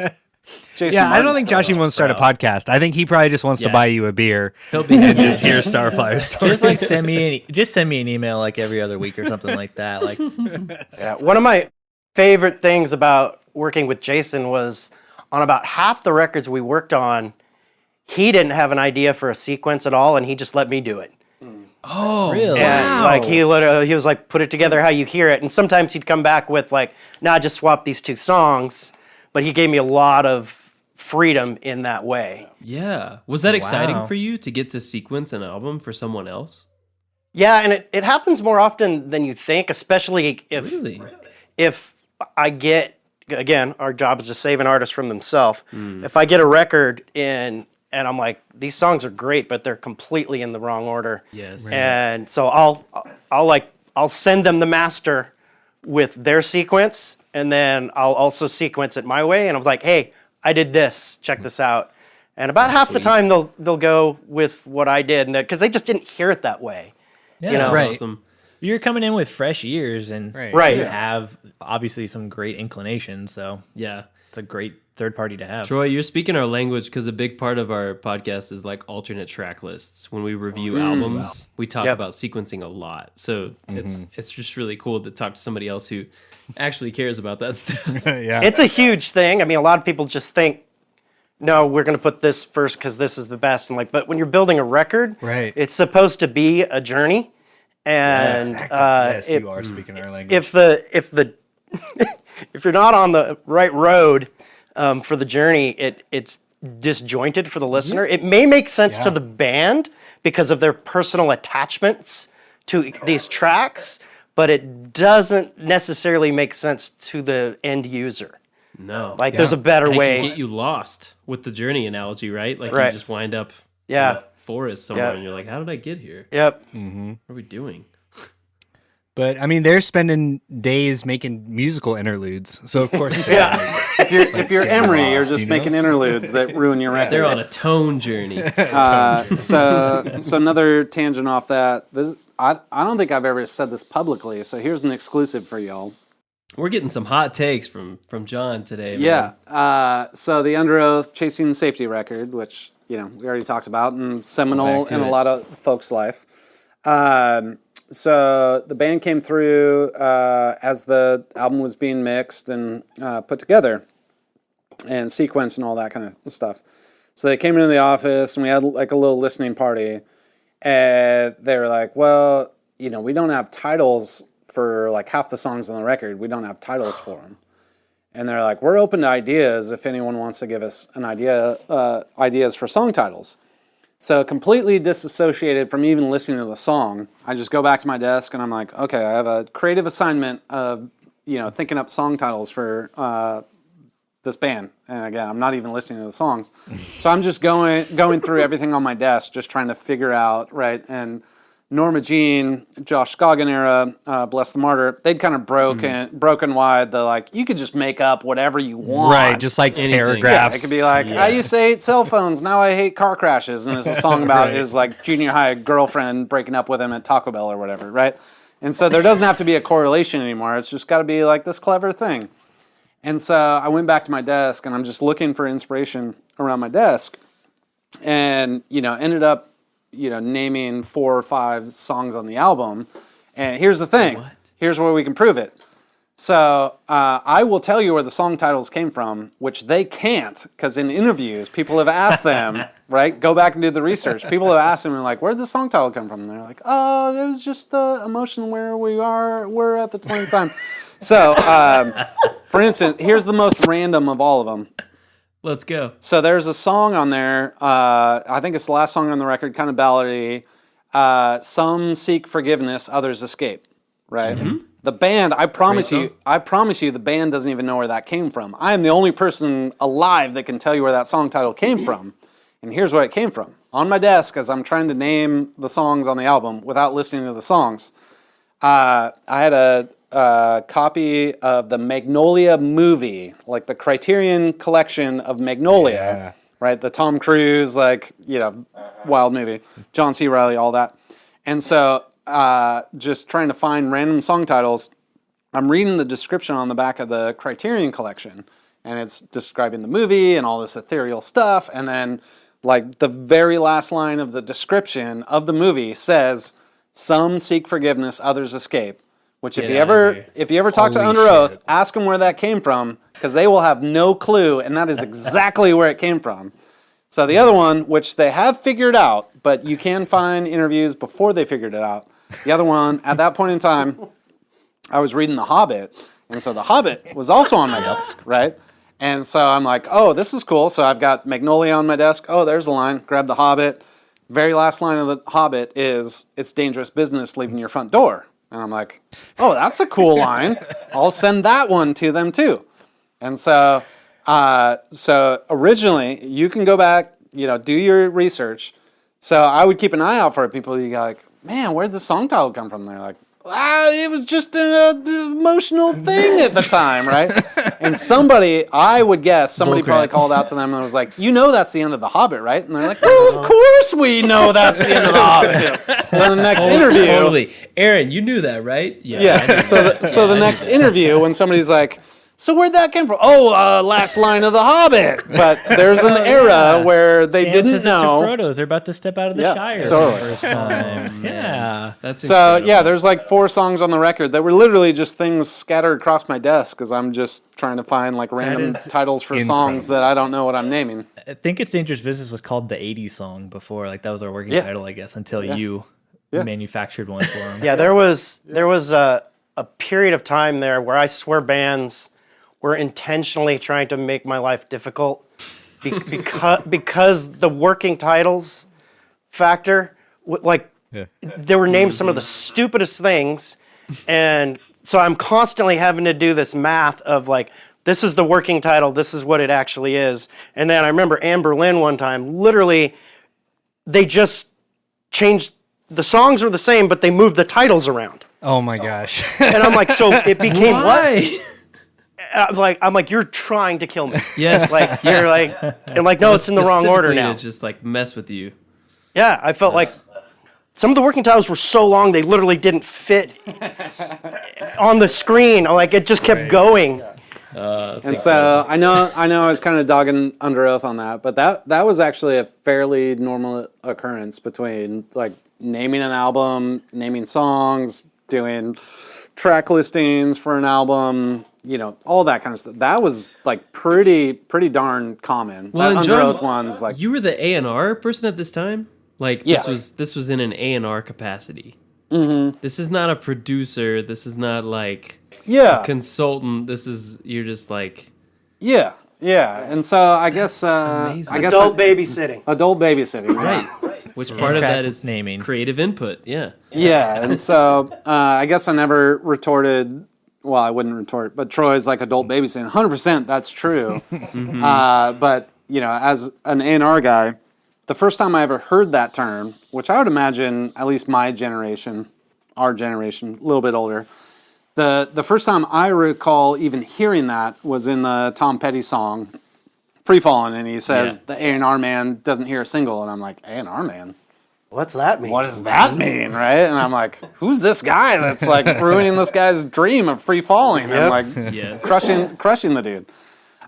Speaker 3: Jason
Speaker 1: Yeah, I
Speaker 3: Martin
Speaker 1: don't think Josh
Speaker 3: stories.
Speaker 1: even wants to start a podcast. I think he probably just wants to
Speaker 2: Yeah.
Speaker 1: buy you a beer
Speaker 2: He'll be
Speaker 1: and just hear Starflyer stories.
Speaker 2: just like send me an email like every other week or something like that. Like
Speaker 4: Yeah, one of my favorite things about working with Jason was on about half the records we worked on, he didn't have an idea for a sequence at all, and he just let me do it.
Speaker 5: Oh,
Speaker 2: really.
Speaker 4: And like he was like, put it together how you hear it. And sometimes he'd come back with like, nah, just swap these 2 songs. But he gave me a lot of freedom in that way.
Speaker 5: Yeah. Was that exciting
Speaker 2: Wow.
Speaker 5: for you to get to sequence an album for someone else?
Speaker 4: Yeah, and it happens more often than you think, especially
Speaker 5: Really?
Speaker 4: if I get, again, our job is to save an artist from themselves. If I get a record in and I'm like, these songs are great, but they're completely in the wrong order.
Speaker 5: Yes.
Speaker 4: And so I'll send them the master with their sequence, and then I'll also sequence it my way. And I'm like, hey, I did this. Check this out. And about half the time they'll go with what I did, because they just didn't hear it that way.
Speaker 2: Yeah,
Speaker 4: You know?
Speaker 1: Right.
Speaker 5: Awesome.
Speaker 2: You're coming in with fresh ears, and
Speaker 4: Right.
Speaker 2: you have obviously some great inclinations. So
Speaker 5: Yeah.
Speaker 2: it's a great third party to have.
Speaker 5: Troy, you're speaking our language because a big part of our podcast is like alternate track lists. When we review albums, we talk about sequencing a lot. So it's just really cool to talk to somebody else who actually cares about that stuff.
Speaker 1: Yeah.
Speaker 4: It's a huge thing. I mean, a lot of people just think, no, we're going to put this first because this is the best. And but when you're building a record,
Speaker 1: Right.
Speaker 4: it's supposed to be a journey. And
Speaker 1: Yes, you are speaking our language.
Speaker 4: if you're not on the right road for the journey, it's disjointed for the listener. It may make sense to the band because of their personal attachments to these tracks, but it doesn't necessarily make sense to the end user.
Speaker 5: No.
Speaker 4: Like there's a better
Speaker 5: And it
Speaker 4: way.
Speaker 5: can get you lost with the journey analogy, right? Like
Speaker 4: Right.
Speaker 5: you just wind up
Speaker 4: Yeah.
Speaker 5: in a forest somewhere
Speaker 4: Yeah.
Speaker 5: and you're like, how did I get here?
Speaker 4: Yep.
Speaker 5: What are we doing?
Speaker 1: But I mean, they're spending days making musical interludes. So of course,
Speaker 3: If you're Emery, you're just
Speaker 1: you know?
Speaker 3: making interludes that ruin your record.
Speaker 5: They're on a tone journey.
Speaker 3: So another tangent off that. I don't think I've ever said this publicly. So here's an exclusive for y'all.
Speaker 5: We're getting some hot takes from John today. Man.
Speaker 3: Yeah. So the Underoath Chasing Safety record, which we already talked about, and seminal
Speaker 5: Back to
Speaker 3: in a
Speaker 5: it.
Speaker 3: lot of folks' life. So the band came through as the album was being mixed and put together, and sequenced and all that kind of stuff. So they came into the office and we had like a little listening party, and they were like, "Well, we don't have titles for like half the songs on the record. We don't have titles for them." And they're like, "We're open to ideas if anyone wants to give us an ideas for song titles." So completely disassociated from even listening to the song, I just go back to my desk and I'm like, okay, I have a creative assignment of, thinking up song titles for this band. And again, I'm not even listening to the songs. So I'm just going through everything on my desk, just trying to figure out, right? And Norma Jean, Josh Scoggin era, Bless the Martyr, they'd kind of broken wide the you could just make up whatever you want.
Speaker 1: right, just like
Speaker 5: Anything.
Speaker 1: paragraphs.
Speaker 3: It could be like, I used to hate cell phones, now I hate car crashes. And there's a song about his junior high girlfriend breaking up with him at Taco Bell or whatever, right? And so there doesn't have to be a correlation anymore. It's just got to be like this clever thing. And so I went back to my desk and I'm just looking for inspiration around my desk, and ended up naming 4 or 5 songs on the album. And here's the thing. Here's where we can prove it. So I will tell you where the song titles came from, which they can't, because in interviews, people have asked them, right? Go back and do the research. People have asked them, like, where did the song title come from? And they're like, oh, it was just the emotion where we're at the point in time. So, for instance, here's the most random of all of them.
Speaker 5: Let's go.
Speaker 3: So there's a song on there, I think it's the last song on the record, kind of ballady. Some seek forgiveness, others escape, right? Mm-hmm. The band, I promise you, the band doesn't even know where that came from. I am the only person alive that can tell you where that song title came from. And here's where it came from. On my desk, as I'm trying to name the songs on the album without listening to the songs, I had a copy of the Magnolia movie, like the Criterion collection of Magnolia, right? The Tom Cruise, wild movie, John C. Reilly, all that. And so just trying to find random song titles, I'm reading the description on the back of the Criterion collection, and it's describing the movie and all this ethereal stuff, and then the very last line of the description of the movie says, "Some seek forgiveness, others escape." Which if you ever talk to Underoath, ask them where that came from, because they will have no clue, and that is exactly where it came from. So the other one, which they have figured out, but you can find interviews before they figured it out. The other one, at that point in time, I was reading The Hobbit, and so The Hobbit was also on my desk, right? And so I'm like, oh, this is cool. So I've got Magnolia on my desk. Oh, there's a line. Grab The Hobbit. Very last line of The Hobbit is, it's dangerous business leaving your front door. And I'm like, oh, that's a cool line. I'll send that one to them too. And so, so originally, you can go back, do your research. So I would keep an eye out for it. People, you go like, man, where'd the song title come from? They're like, it was just an emotional thing at the time, right? And I would guess, somebody probably called out to them and was like, that's the end of The Hobbit, right? And they're like, well, of course we know that's the end of The Hobbit. So the next interview...
Speaker 5: Totally. Aaron, you knew that, right?
Speaker 3: Yeah. So the next interview, when somebody's like, so where'd that come from? Oh, last line of The Hobbit. But there's an era where they
Speaker 2: Sam
Speaker 3: didn't
Speaker 2: says it
Speaker 3: know.
Speaker 2: to Frodo. They're about to step out of the Shire
Speaker 3: totally.
Speaker 2: for the first time. Yeah.
Speaker 5: That's
Speaker 3: So,
Speaker 5: incredible.
Speaker 3: there's like 4 songs on the record that were literally just things scattered across my desk because I'm just trying to find like random titles for songs that I don't know what I'm naming.
Speaker 2: I think It's Dangerous Business was called the 80s song before. Like, that was our working title, I guess, until you manufactured one for him.
Speaker 4: Yeah, there was a period of time there where I swear bands were intentionally trying to make my life difficult because the working titles factor, they were named some of the stupidest things, and so I'm constantly having to do this math of like, this is the working title, this is what it actually is. And then I remember Anberlin one time, literally, they just changed, the songs were the same, but they moved the titles around.
Speaker 1: Oh my gosh.
Speaker 4: And I'm like, so it became
Speaker 5: Why?
Speaker 4: what? I'm like, you're trying to kill me.
Speaker 5: Yes.
Speaker 4: Like, you're like, I'm like, no, it's in the wrong order
Speaker 5: Specifically
Speaker 4: now.
Speaker 5: to just like mess with you.
Speaker 4: Yeah, I felt like some of the working titles were so long they literally didn't fit on the screen. Like, it just kept going.
Speaker 3: And so I know I was kind of dogging Underoath on that, but that was actually a fairly normal occurrence between like naming an album, naming songs, doing track listings for an album, all that kind of stuff. That was like pretty darn common.
Speaker 5: Well,
Speaker 3: that
Speaker 5: and John,
Speaker 3: Underoath one's like,
Speaker 5: you were the A&R person at this time? Like, this was in an A&R capacity. Mm-hmm. This is not a producer. This is not like a consultant. You're just like...
Speaker 3: Yeah. And so I guess...
Speaker 4: Adult babysitting.
Speaker 3: Adult babysitting,
Speaker 5: right. Which part of that is
Speaker 2: naming.
Speaker 5: Creative input, yeah.
Speaker 3: Yeah, and so I guess I never retorted... Well, I wouldn't retort, but Troy's like adult babysitting. 100%, that's true. But, as an A&R guy, the first time I ever heard that term, which I would imagine at least my generation, our generation, a little bit older, the first time I recall even hearing that was in the Tom Petty song, Free Fallin', and he says the A&R man doesn't hear a single, and I'm like, A&R man?
Speaker 4: What's that mean?
Speaker 3: What does that mean, right? And I'm like, who's this guy that's like ruining this guy's dream of free falling? I'm like crushing the dude.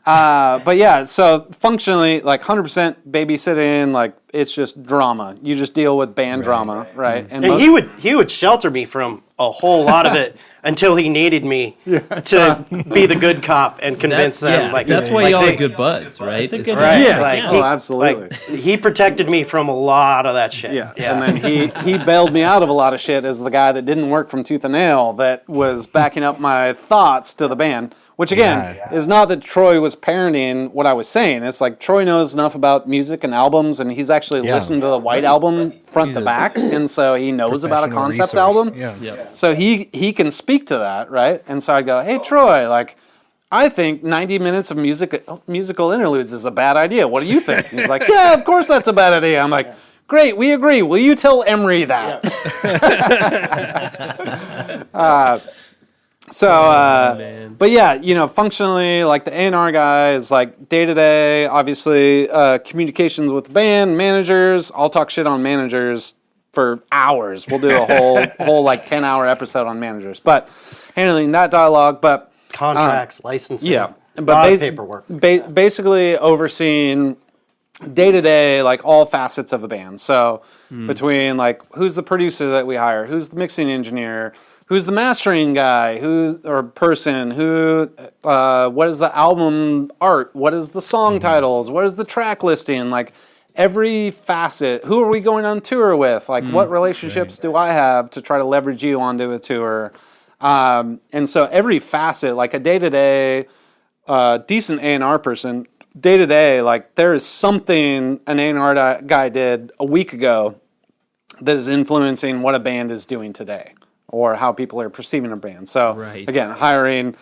Speaker 3: But yeah, so functionally, like 100% babysitting, like it's just drama. You just deal with band drama, right?
Speaker 4: And he would shelter me from a whole lot of it until he needed me to be the good cop and convince them.
Speaker 5: Yeah,
Speaker 4: like
Speaker 5: that's why y'all are good buds, right?
Speaker 2: That's a good
Speaker 4: Right.
Speaker 3: Yeah.
Speaker 4: Like,
Speaker 3: Absolutely.
Speaker 4: Like, he protected me from a lot of that shit.
Speaker 3: Yeah. And then he bailed me out of a lot of shit as the guy that didn't work from tooth and nail that was backing up my thoughts to the band. Which again is not that Troy was parenting what I was saying. It's like Troy knows enough about music and albums, and he's actually listened to the White Album front to back, and so he knows about a concept album. So he can speak to that, right? And so I'd go, hey Troy, like I think 90 minutes of musical interludes is a bad idea. What do you think? He's like, yeah, of course that's a bad idea. I'm like, great, we agree. Will you tell Emery that? But yeah, functionally, like the A&R guy is like day-to-day, obviously, communications with the band, managers. I'll talk shit on managers for hours. We'll do a whole like 10-hour episode on managers. But handling that dialogue, but...
Speaker 4: Contracts, licensing,
Speaker 3: but
Speaker 4: a lot of paperwork.
Speaker 3: Basically overseeing day-to-day, like all facets of a band. So between like, who's the producer that we hire? Who's the mixing engineer? Who's the mastering guy? Person? What is the album art? What is the song titles? What is the track listing? Like every facet. Who are we going on tour with? Like what relationships do I have to try to leverage you onto a tour? And so every facet, like a day-to-day decent A&R person, day to day, like there is something an A&R guy did a week ago that is influencing what a band is doing today or how people are perceiving a band. So again, hiring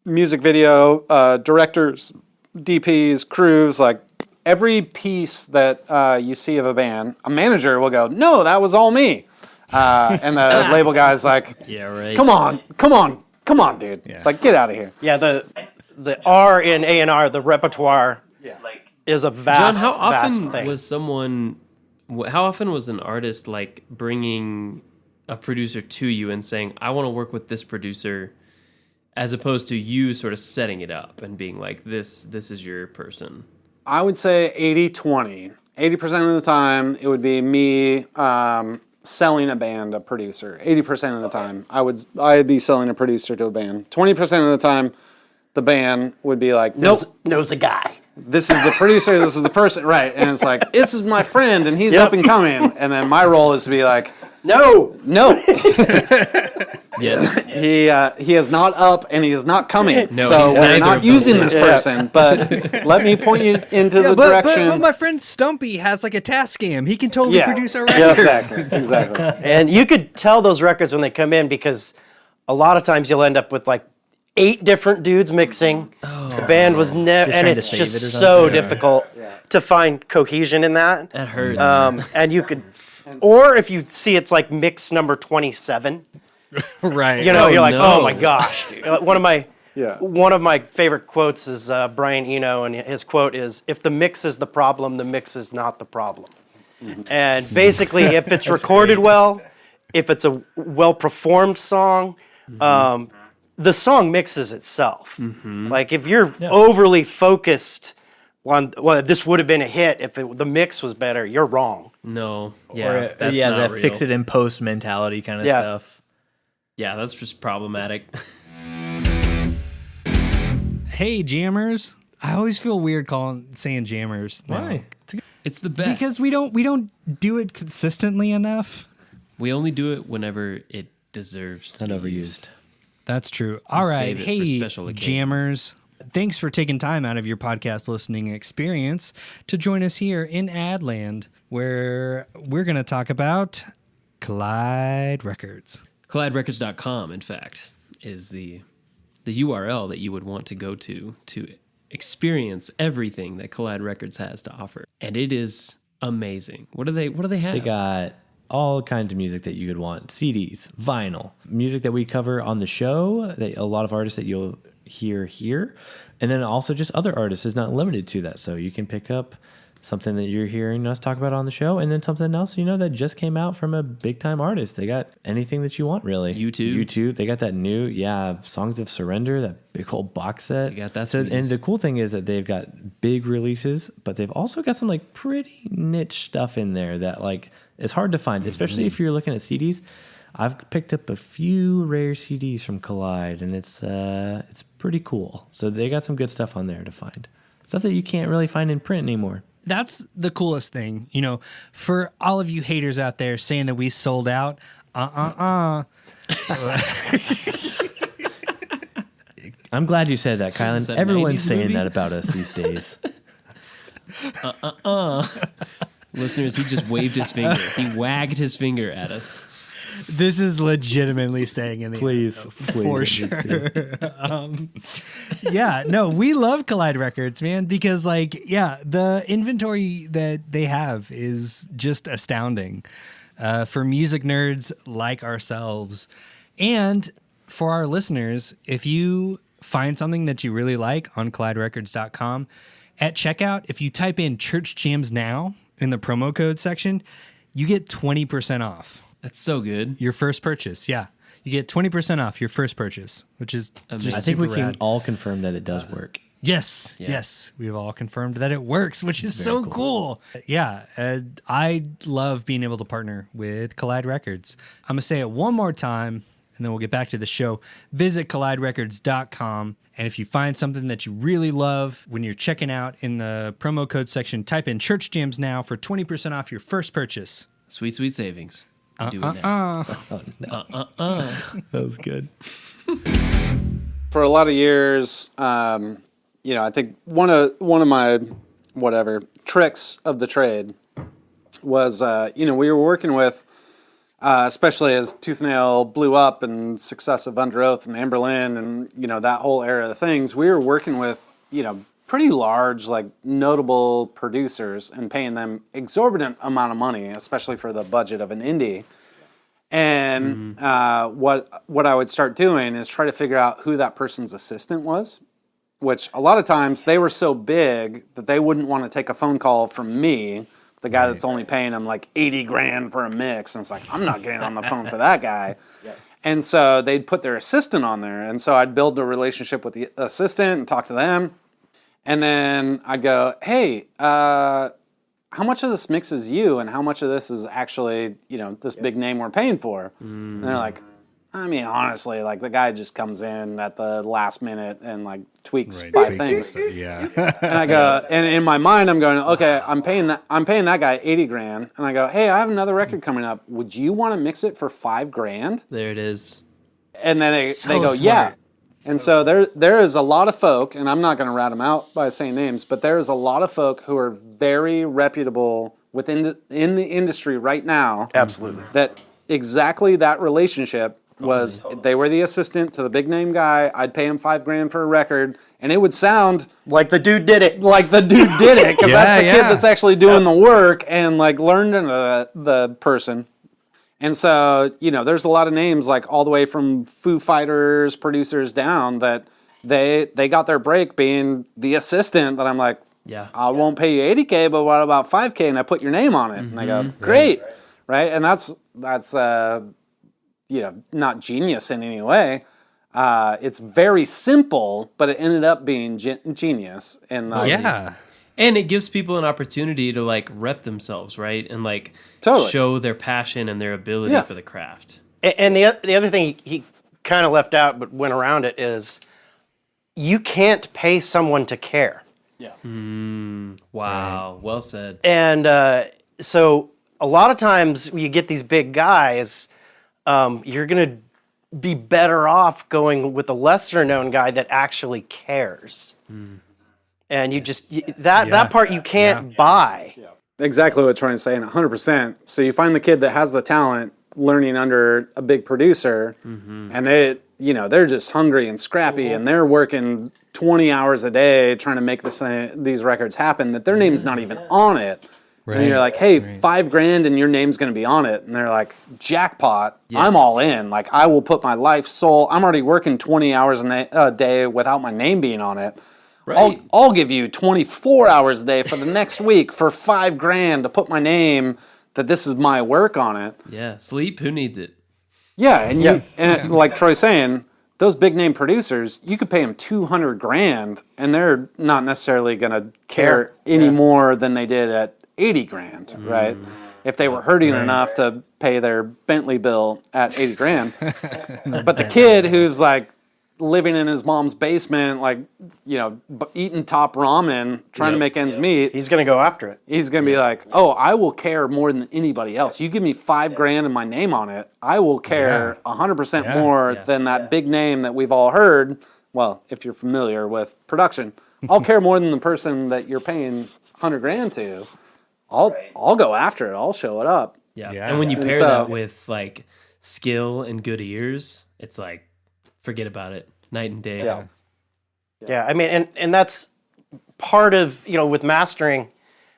Speaker 3: music video directors, DPs, crews, like every piece that you see of a band, a manager will go, no, that was all me. And the label guy's like, come on, dude. Yeah. Like, get out of here.
Speaker 4: Yeah, the R in A&R, the repertoire, is a vast,
Speaker 5: John, how often was an artist like bringing a producer to you and saying, I want to work with this producer, as opposed to you sort of setting it up and being like, this is your person?
Speaker 3: I would say 80-20. 80% of the time, it would be me selling a band a producer. 80% of the time, I'd be selling a producer to a band. 20% of the time, the band would be like, nope.
Speaker 4: Knows a guy.
Speaker 3: This is the producer, this is the person, right. And it's like, this is my friend, and he's up and coming. And then my role is to be like, no.
Speaker 5: Yes.
Speaker 3: He is not up, and he is not coming.
Speaker 5: No,
Speaker 3: so
Speaker 5: he's
Speaker 3: we're not
Speaker 5: neither.
Speaker 3: using this person, but let me point you into the direction.
Speaker 1: But my friend Stumpy has like a Tascam. He can totally produce our record.
Speaker 3: Yeah, exactly.
Speaker 4: And you could tell those records when they come in, because a lot of times you'll end up with like 8 different dudes mixing. The band was never, and it's just so difficult to find cohesion in that.
Speaker 5: That hurts.
Speaker 4: And you could, or if you see it's like mix number 27,
Speaker 1: Right.
Speaker 4: you know, you're like,
Speaker 5: no.
Speaker 4: oh my gosh. Dude. One of my favorite quotes is Brian Eno, and his quote is, "If the mix is the problem, the mix is not the problem." And basically, if it's recorded well, if it's a well-performed song, the song mixes itself. Like if you're overly focused on, well, this would have been a hit if the mix was better, you're wrong.
Speaker 5: No.
Speaker 2: Yeah,
Speaker 5: That's
Speaker 2: that
Speaker 5: not real.
Speaker 2: fix it in post mentality kind of stuff.
Speaker 5: Yeah, that's just problematic.
Speaker 1: Hey, jammers. I always feel weird saying jammers.
Speaker 2: Why?
Speaker 5: It's the best.
Speaker 1: Because we don't do it consistently enough.
Speaker 5: We only do it whenever it deserves to
Speaker 2: Not
Speaker 5: be
Speaker 2: overused.
Speaker 5: used.
Speaker 1: That's true. All right.
Speaker 5: save it for
Speaker 1: Hey,
Speaker 5: special occasions.
Speaker 1: jammers. Thanks for taking time out of your podcast listening experience to join us here in Adland, where we're going to talk about Collide Records.
Speaker 5: CollideRecords.com, in fact, is the URL that you would want to go to experience everything that Collide Records has to offer. And it is amazing. What do they have?
Speaker 2: They got all kinds of music that you could want. CDs, vinyl, music that we cover on the show, a lot of artists that you'll hear here. And then also just other artists is not limited to that. So you can pick up something that you're hearing us talk about on the show, and then something else, that just came out from a big-time artist. They got anything that you want, really. U2. They got that new, Songs of Surrender, that big old box set.
Speaker 5: They got that
Speaker 2: So, and
Speaker 5: sweetness.
Speaker 2: the cool thing is that they've got big releases, but they've also got some, pretty niche stuff in there that, is hard to find, especially if you're looking at CDs. I've picked up a few rare CDs from Collide, and it's pretty cool. So they got some good stuff on there to find. Stuff that you can't really find in print anymore.
Speaker 1: That's the coolest thing, for all of you haters out there saying that we sold out.
Speaker 2: I'm glad you said that, Kylan.
Speaker 5: that
Speaker 2: Everyone's
Speaker 5: 90s
Speaker 2: saying
Speaker 5: movie?
Speaker 2: that about us these days.
Speaker 5: Listeners, he just waved his finger. He wagged his finger at us.
Speaker 1: This is legitimately staying in the
Speaker 2: Please,
Speaker 1: for sure. We love Collide Records, man, because the inventory that they have is just astounding for music nerds like ourselves. And for our listeners, if you find something that you really like on colliderecords.com, at checkout, if you type in Church Jams Now in the promo code section, you get 20% off.
Speaker 5: That's so good.
Speaker 1: Your first purchase, You get 20% off your first purchase, which is just
Speaker 2: I think we
Speaker 1: super
Speaker 2: can
Speaker 1: rad.
Speaker 2: all confirm that it does work.
Speaker 1: Yes, we've all confirmed that it works, which is so cool. I love being able to partner with Collide Records. I'm going to say it one more time, and then we'll get back to the show. Visit colliderecords.com, and if you find something that you really love when you're checking out in the promo code section, type in Church Jams Now for 20% off your first purchase.
Speaker 5: Sweet, sweet savings. Do it now.
Speaker 2: That was good.
Speaker 3: For a lot of years, I think one of my tricks of the trade was, we were working with, especially as Tooth and Nail blew up and success of Underoath and Anberlin and, that whole era of things, we were working with, pretty large, like, notable producers and paying them exorbitant amount of money, especially for the budget of an indie. And what I would start doing is try to figure out who that person's assistant was, which a lot of times they were so big that they wouldn't want to take a phone call from me, the guy that's only paying them like 80 grand for a mix. And it's like, I'm not getting on the phone for that guy. And so they'd put their assistant on there. And so I'd build a relationship with the assistant and talk to them. And then I'd go, hey, how much of this mix is you and how much of this is actually, this big name we're paying for? And they're like, I mean, honestly, like the guy just comes in at the last minute and like tweaks five things.
Speaker 1: Yeah.
Speaker 3: And I go, and in my mind, I'm going, okay, I'm paying that guy 80 grand. And I go, hey, I have another record coming up. Would you want to mix it for $5 grand?
Speaker 5: There it is.
Speaker 3: And then they go, yeah. And so there is a lot of folk, and I'm not going to rat them out by saying names, but there is a lot of folk who are very reputable in the industry right now.
Speaker 4: Absolutely.
Speaker 3: That exactly that relationship was they were the assistant to the big name guy. I'd pay him $5 grand for a record, and it would sound
Speaker 4: like the dude did it.
Speaker 3: Like the dude did it, because that's the kid that's actually doing the work and like learned into the person. And so, there's a lot of names, like all the way from Foo Fighters producers down, that they got their break being the assistant that I'm like, I won't pay you $80K, but what about $5K? And I put your name on it. And they go, great. Right? And that's not genius in any way. It's very simple, but it ended up being genius. And
Speaker 5: And it gives people an opportunity to like rep themselves, right? And like show their passion and their ability for the craft.
Speaker 4: And the other thing he kind of left out but went around it is you can't pay someone to care.
Speaker 3: Yeah.
Speaker 5: Wow. Right. Well said.
Speaker 4: And so a lot of times when you get these big guys, you're going to be better off going with a lesser known guy that actually cares. And you just, that part you can't buy.
Speaker 3: Yeah. Exactly what Troy's saying, 100%. So you find the kid that has the talent learning under a big producer, and they're just hungry and scrappy, and they're working 20 hours a day trying to make these records happen, that their name's not even on it. Right. And you're like, hey, $5 grand and your name's going to be on it. And they're like, jackpot, I'm all in. Like, I will put my life, soul, I'm already working 20 hours a day without my name being on it. Right. I'll give you 24 hours a day for the next week for $5 grand to put my name, that this is my work on it.
Speaker 5: Yeah, sleep, who needs it?
Speaker 3: Yeah, and like Troy's saying, those big name producers, you could pay them 200 grand and they're not necessarily going to care any more than they did at 80 grand, right? If they were hurting enough to pay their Bentley bill at 80 grand. But the kid who's like living in his mom's basement, like, eating top ramen, trying to make ends meet.
Speaker 4: He's going to go after it.
Speaker 3: He's going to be like, oh, I will care more than anybody else. You give me $5 grand and my name on it, I will care 100% more than that big name that we've all heard. Well, if you're familiar with production, I'll care more than the person that you're paying 100 grand to. I'll go after it. I'll show it up.
Speaker 5: Yeah. And when you pair that with like skill and good ears, it's like, forget about it. Night and day.
Speaker 4: Yeah. I mean, and that's part of, with mastering,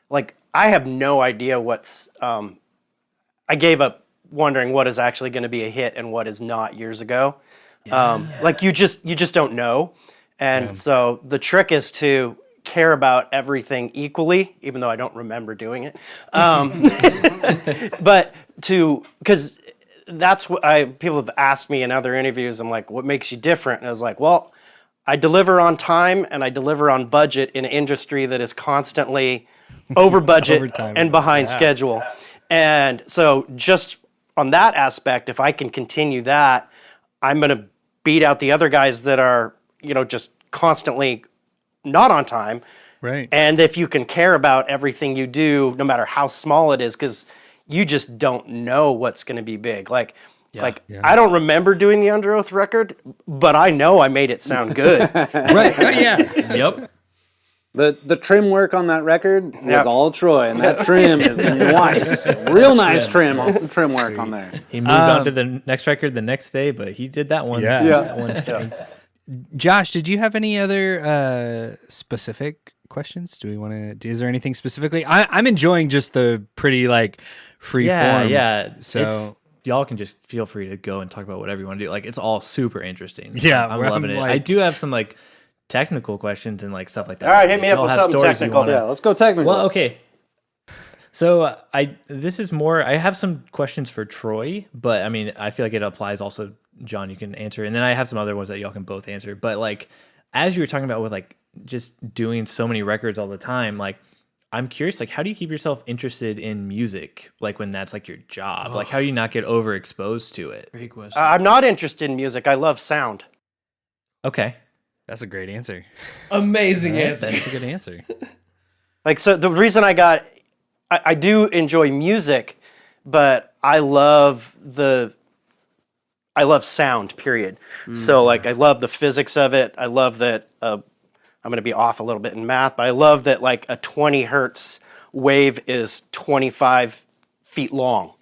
Speaker 4: like, I have no idea what's, I gave up wondering what is actually going to be a hit and what is not years ago. Like, you just don't know. And so the trick is to care about everything equally, even though I don't remember doing it. But because that's what people have asked me in other interviews. I'm like, what makes you different? And I was like, well, I deliver on time and I deliver on budget in an industry that is constantly over budget and behind schedule. And so just on that aspect, if I can continue that, I'm going to beat out the other guys that are, just constantly not on time.
Speaker 1: Right.
Speaker 4: And if you can care about everything you do, no matter how small it is, because you just don't know what's going to be big. Like, I don't remember doing the Underoath record, but I know I made it sound good.
Speaker 1: Right. Oh, yeah.
Speaker 5: Yep.
Speaker 3: The trim work on that record was all Troy, and that trim is nice. Real nice trim work on there.
Speaker 2: He moved on to the next record the next day, but he did that one.
Speaker 1: Yeah.
Speaker 2: That one.
Speaker 1: Josh, did you have any other specific questions? Do we want to? Is there anything specifically? I'm enjoying just the pretty like free form.
Speaker 2: Yeah.
Speaker 1: So
Speaker 2: y'all can just feel free to go and talk about whatever you want to do. Like it's all super interesting.
Speaker 1: Yeah,
Speaker 2: I'm loving it.
Speaker 1: like-
Speaker 2: I do have some like technical questions and like stuff like that.
Speaker 4: All right, hit me
Speaker 2: If
Speaker 4: up
Speaker 2: y'all
Speaker 4: with
Speaker 2: have
Speaker 4: something
Speaker 2: stories you
Speaker 4: technical.
Speaker 2: wanna-
Speaker 3: Yeah, let's go technical.
Speaker 2: Well, okay. So this is more. I have some questions for Troy, but I mean, I feel like it applies also. John, you can answer, and then I have some other ones that y'all can both answer. But like, as you were talking about with like just doing so many records all the time, like I'm curious, like how do you keep yourself interested in music, like when that's like your job? Like how do you not get overexposed to it?
Speaker 5: Great question.
Speaker 4: I'm not interested in music. I love sound.
Speaker 2: Okay,
Speaker 1: that's a great answer.
Speaker 5: Amazing
Speaker 1: That's
Speaker 5: answer.
Speaker 1: a good answer.
Speaker 4: Like, so the reason I do enjoy music, but I love sound, period. So like, I love the physics of it. I love that, I'm going to be off a little bit in math, but I love that like a 20 hertz wave is 25 feet long,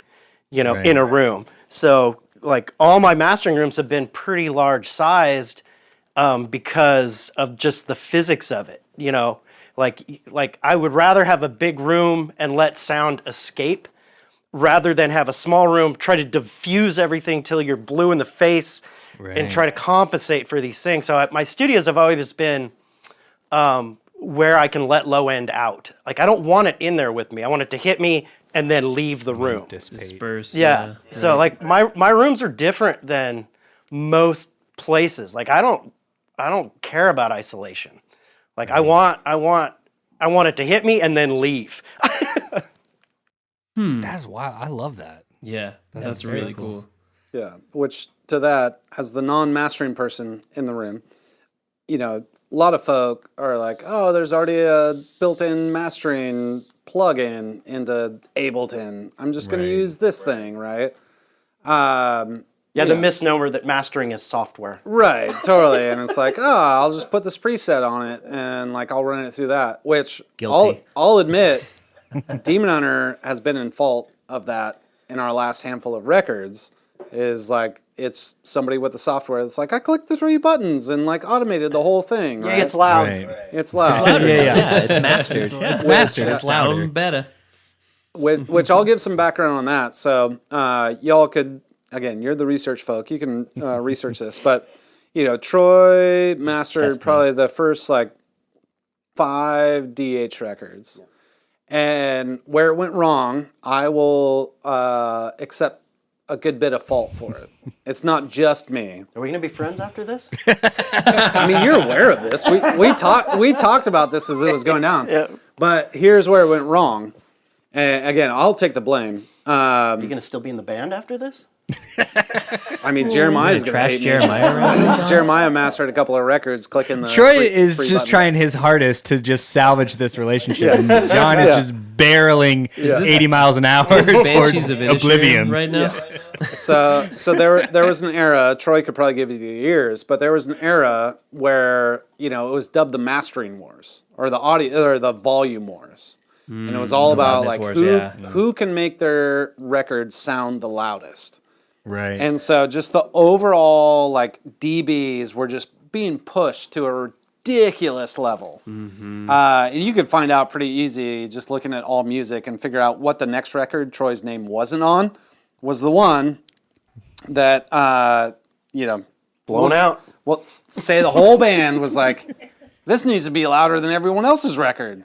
Speaker 1: Right.
Speaker 4: in a room. So like all my mastering rooms have been pretty large sized, because of just the physics of it, like I would rather have a big room and let sound escape rather than have a small room, try to diffuse everything till you're blue in the face and try to compensate for these things. So my studios have always been where I can let low end out. Like I don't want it in there with me. I want it to hit me and then leave the room.
Speaker 5: Disperse.
Speaker 4: Yeah. So like my rooms are different than most places. Like I don't care about isolation. Like I want it to hit me and then leave.
Speaker 1: That's wild. I love that.
Speaker 5: Yeah, that's
Speaker 1: very
Speaker 5: really
Speaker 1: cool.
Speaker 5: cool.
Speaker 3: Yeah, which to that, as the non-mastering person in the room, a lot of folk are like, oh, there's already a built-in mastering plugin into Ableton. I'm just going to use this thing, right?
Speaker 4: The misnomer that mastering is software.
Speaker 3: Right, totally. And it's like, oh, I'll just put this preset on it and like I'll run it through that. Which
Speaker 2: Guilty.
Speaker 3: I'll admit, Demon Hunter has been in fault of that in our last handful of records. Is like it's somebody with the software that's like I clicked the 3 buttons and like automated the whole thing. Right?
Speaker 4: Yeah, it's loud.
Speaker 1: Right.
Speaker 3: It's loud.
Speaker 2: yeah, it's mastered.
Speaker 1: It's mastered. It's louder.
Speaker 5: Sound better.
Speaker 3: Which I'll give some background on that. So y'all could, again, you're the research folk. You can research this. But, Troy mastered probably the first like 5 DH records. And where it went wrong, I will accept a good bit of fault for it. It's not just me.
Speaker 4: Are we gonna be friends after this?
Speaker 3: I mean, you're aware of this. We talked about this as it was going down.
Speaker 4: Yeah.
Speaker 3: But here's where it went wrong. And again, I'll take the blame.
Speaker 4: Are you gonna still be in the band after this?
Speaker 3: I mean, Jeremiah's gonna
Speaker 2: Trash
Speaker 3: hate me.
Speaker 2: Jeremiah around.
Speaker 3: Jeremiah mastered a couple of records clicking the.
Speaker 1: Troy
Speaker 3: free-
Speaker 1: is
Speaker 3: free
Speaker 1: just
Speaker 3: buttons.
Speaker 1: trying his hardest to just salvage this relationship, and John is just barreling 80 miles an hour towards
Speaker 5: Banshees of Inisherin
Speaker 1: oblivion.
Speaker 5: right now.
Speaker 3: So there was an era. Troy could probably give you the years, but there was an era where it was dubbed the mastering wars or the audio or the volume wars, and it was all about
Speaker 2: loudness
Speaker 3: like
Speaker 2: wars,
Speaker 3: who can make their record sound the loudest.
Speaker 1: Right.
Speaker 3: And so just the overall like dBs were just being pushed to a ridiculous level. And you could find out pretty easy just looking at all music and figure out what the next record Troy's name wasn't on was the one that
Speaker 4: Blown out.
Speaker 3: well, say the whole band was like, this needs to be louder than everyone else's record.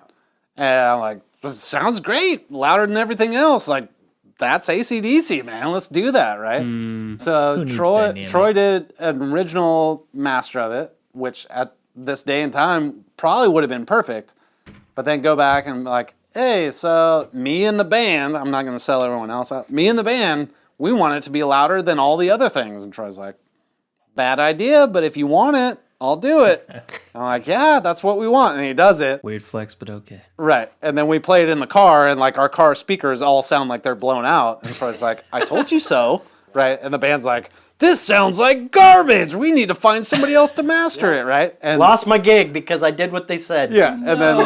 Speaker 3: And I'm like, sounds great, louder than everything else. Like, that's AC/DC, man. Let's do that, right? So
Speaker 2: needs
Speaker 3: Troy
Speaker 2: dynamics?
Speaker 3: did an original master of it, which at this day and time probably would have been perfect. But then go back and like, hey, so me and the band, I'm not going to sell everyone else out. Me and the band, we want it to be louder than all the other things. And Troy's like, bad idea, but if you want it, I'll do it. I'm like, yeah, that's what we want. And he does it.
Speaker 5: Weird flex, but okay.
Speaker 3: Right. And then we played it in the car, and like our car speakers all sound like they're blown out. And Troy's like, I told you so. right? And the band's like, this sounds like garbage. We need to find somebody else to master it, right? And
Speaker 4: Lost my gig because I did what they said.
Speaker 3: yeah, and then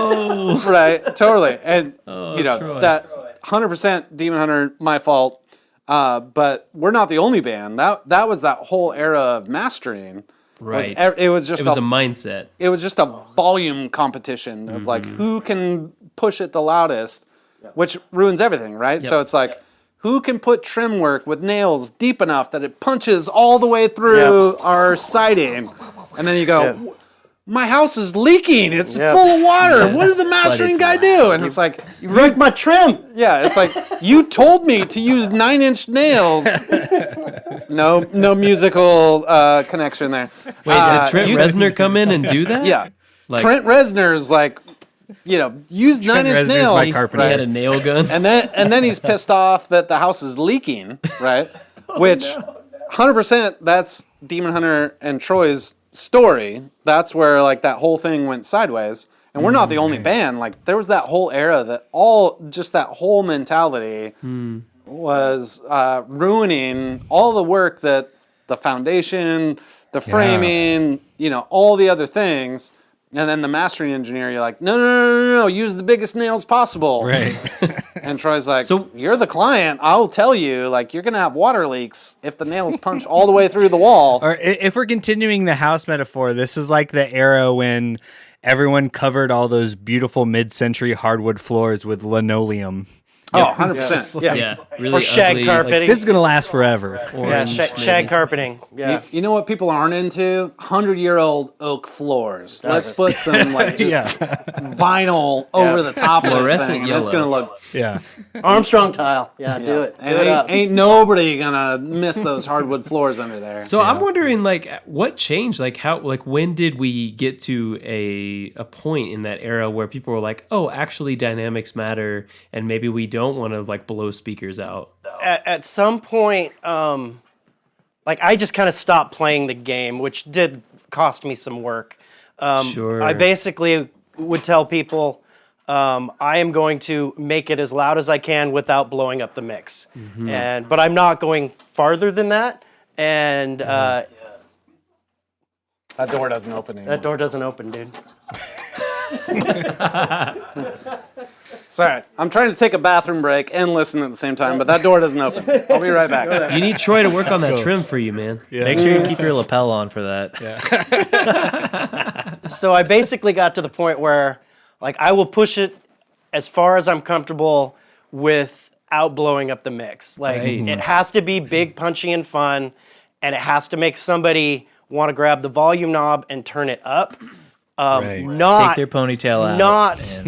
Speaker 3: right, totally, and
Speaker 5: Troy.
Speaker 3: that 100% Demon Hunter, my fault. But we're not the only band. That was that whole era of mastering.
Speaker 5: Right.
Speaker 3: It was just
Speaker 5: It was a mindset.
Speaker 3: It was just a volume competition of like who can push it the loudest, which ruins everything, right? So it's like who can put trim work with nails deep enough that it punches all the way through our siding, and then you go, my house is leaking. It's full of water. What did the mastering guy do? And it's like,
Speaker 4: You wrecked my trim.
Speaker 3: yeah, it's like you told me to use 9-inch nails. No musical connection there.
Speaker 5: Wait, did Trent Reznor come in and do that?
Speaker 3: Yeah,
Speaker 5: Like-
Speaker 3: Trent Reznor's like, use 9-inch
Speaker 1: Reznor's
Speaker 3: nails.
Speaker 1: my carpenter.
Speaker 5: He had a nail gun.
Speaker 3: And then he's pissed off that the house is leaking, right? Which 100% that's Demon Hunter and Troy's story. That's where like that whole thing went sideways. And we're not the only band. Like there was that whole era that that whole mentality was ruining all the work that the foundation, the framing, all the other things. And then the mastering engineer, you're like, no, use the biggest nails possible.
Speaker 1: Right.
Speaker 3: And Troy's like,
Speaker 5: So-
Speaker 3: you're the client. I'll tell you, like, you're going to have water leaks if the nails punch all the way through the wall.
Speaker 1: Or if we're continuing the house metaphor, this is like the era when everyone covered all those beautiful mid-century hardwood floors with linoleum.
Speaker 3: Oh, 100%. Yeah.
Speaker 5: Yeah, really
Speaker 4: Or shag
Speaker 5: ugly,
Speaker 4: carpeting.
Speaker 1: This is gonna last forever.
Speaker 5: orange,
Speaker 4: shag
Speaker 5: maybe.
Speaker 4: carpeting. Yeah.
Speaker 3: You know what people aren't into? 100-year-old oak floors. Let's put some like just vinyl over the top of this
Speaker 5: Fluorescent
Speaker 3: thing. And it's
Speaker 5: yellow.
Speaker 3: gonna look.
Speaker 1: Yeah.
Speaker 4: Armstrong tile. Yeah, do it. Do
Speaker 3: And
Speaker 4: it up.
Speaker 3: ain't nobody gonna miss those hardwood floors under there.
Speaker 5: So I'm wondering, like, what changed? Like, when did we get to a point in that era where people were like, oh, actually, dynamics matter, and maybe we don't want to like blow speakers out?
Speaker 4: At some point, like I just kind of stopped playing the game, which did cost me some work.
Speaker 5: Sure.
Speaker 4: I basically would tell people, I am going to make it as loud as I can without blowing up the mix, but I'm not going farther than that. And
Speaker 3: that door doesn't open anymore.
Speaker 4: that door doesn't open, dude.
Speaker 3: Sorry, I'm trying to take a bathroom break and listen at the same time, but that door doesn't open. I'll be right back.
Speaker 5: You need Troy to work on that trim for you, man.
Speaker 2: Make sure you keep your lapel on for that.
Speaker 4: So I basically got to the point where, like, I will push it as far as I'm comfortable without blowing up the mix. Like,
Speaker 5: Right.
Speaker 4: it has to be big, punchy, and fun, and it has to make somebody want to grab the volume knob and turn it up. Not
Speaker 2: Take their ponytail out.
Speaker 4: not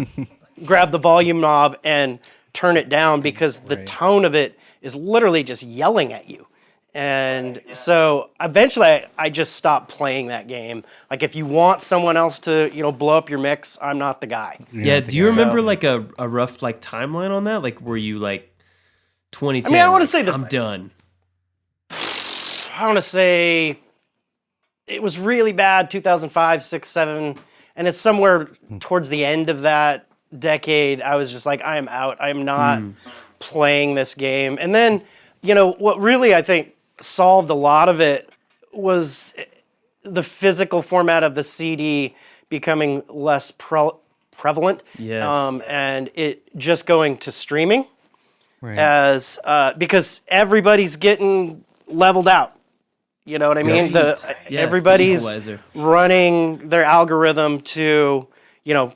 Speaker 4: grab the volume knob and turn it down, because the tone of it is literally just yelling at you. And so eventually I just stopped playing that game. Like, if you want someone else to, blow up your mix, I'm not the guy.
Speaker 5: Yeah. Do you remember like a rough like timeline on that? Like, were you like 2010?
Speaker 4: I wanna say
Speaker 5: I'm done.
Speaker 4: I want to say it was really bad, 2005, 6, 7, and it's somewhere towards the end of that decade. I was just like, I am out. I am not playing this game. And then, what really I think solved a lot of it was the physical format of the CD becoming less prevalent.
Speaker 5: Yes.
Speaker 4: And it just going to streaming
Speaker 1: Right.
Speaker 4: as because everybody's getting leveled out. You know what I mean?
Speaker 5: Yes,
Speaker 4: Everybody's
Speaker 5: the equalizer.
Speaker 4: running their algorithm to,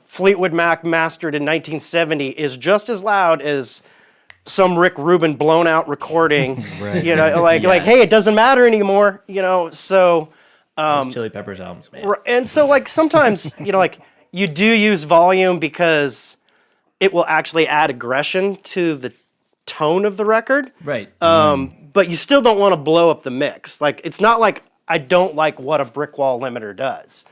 Speaker 4: Fleetwood Mac mastered in 1970 is just as loud as some Rick Rubin blown out recording.
Speaker 1: Right.
Speaker 4: Like, hey, it doesn't matter anymore. So.
Speaker 2: Those Chili Peppers albums, man.
Speaker 4: And so, like, sometimes, like, you do use volume because it will actually add aggression to the tone of the record.
Speaker 5: Right.
Speaker 4: But you still don't want to blow up the mix. Like, it's not like I don't like what a brick wall limiter does.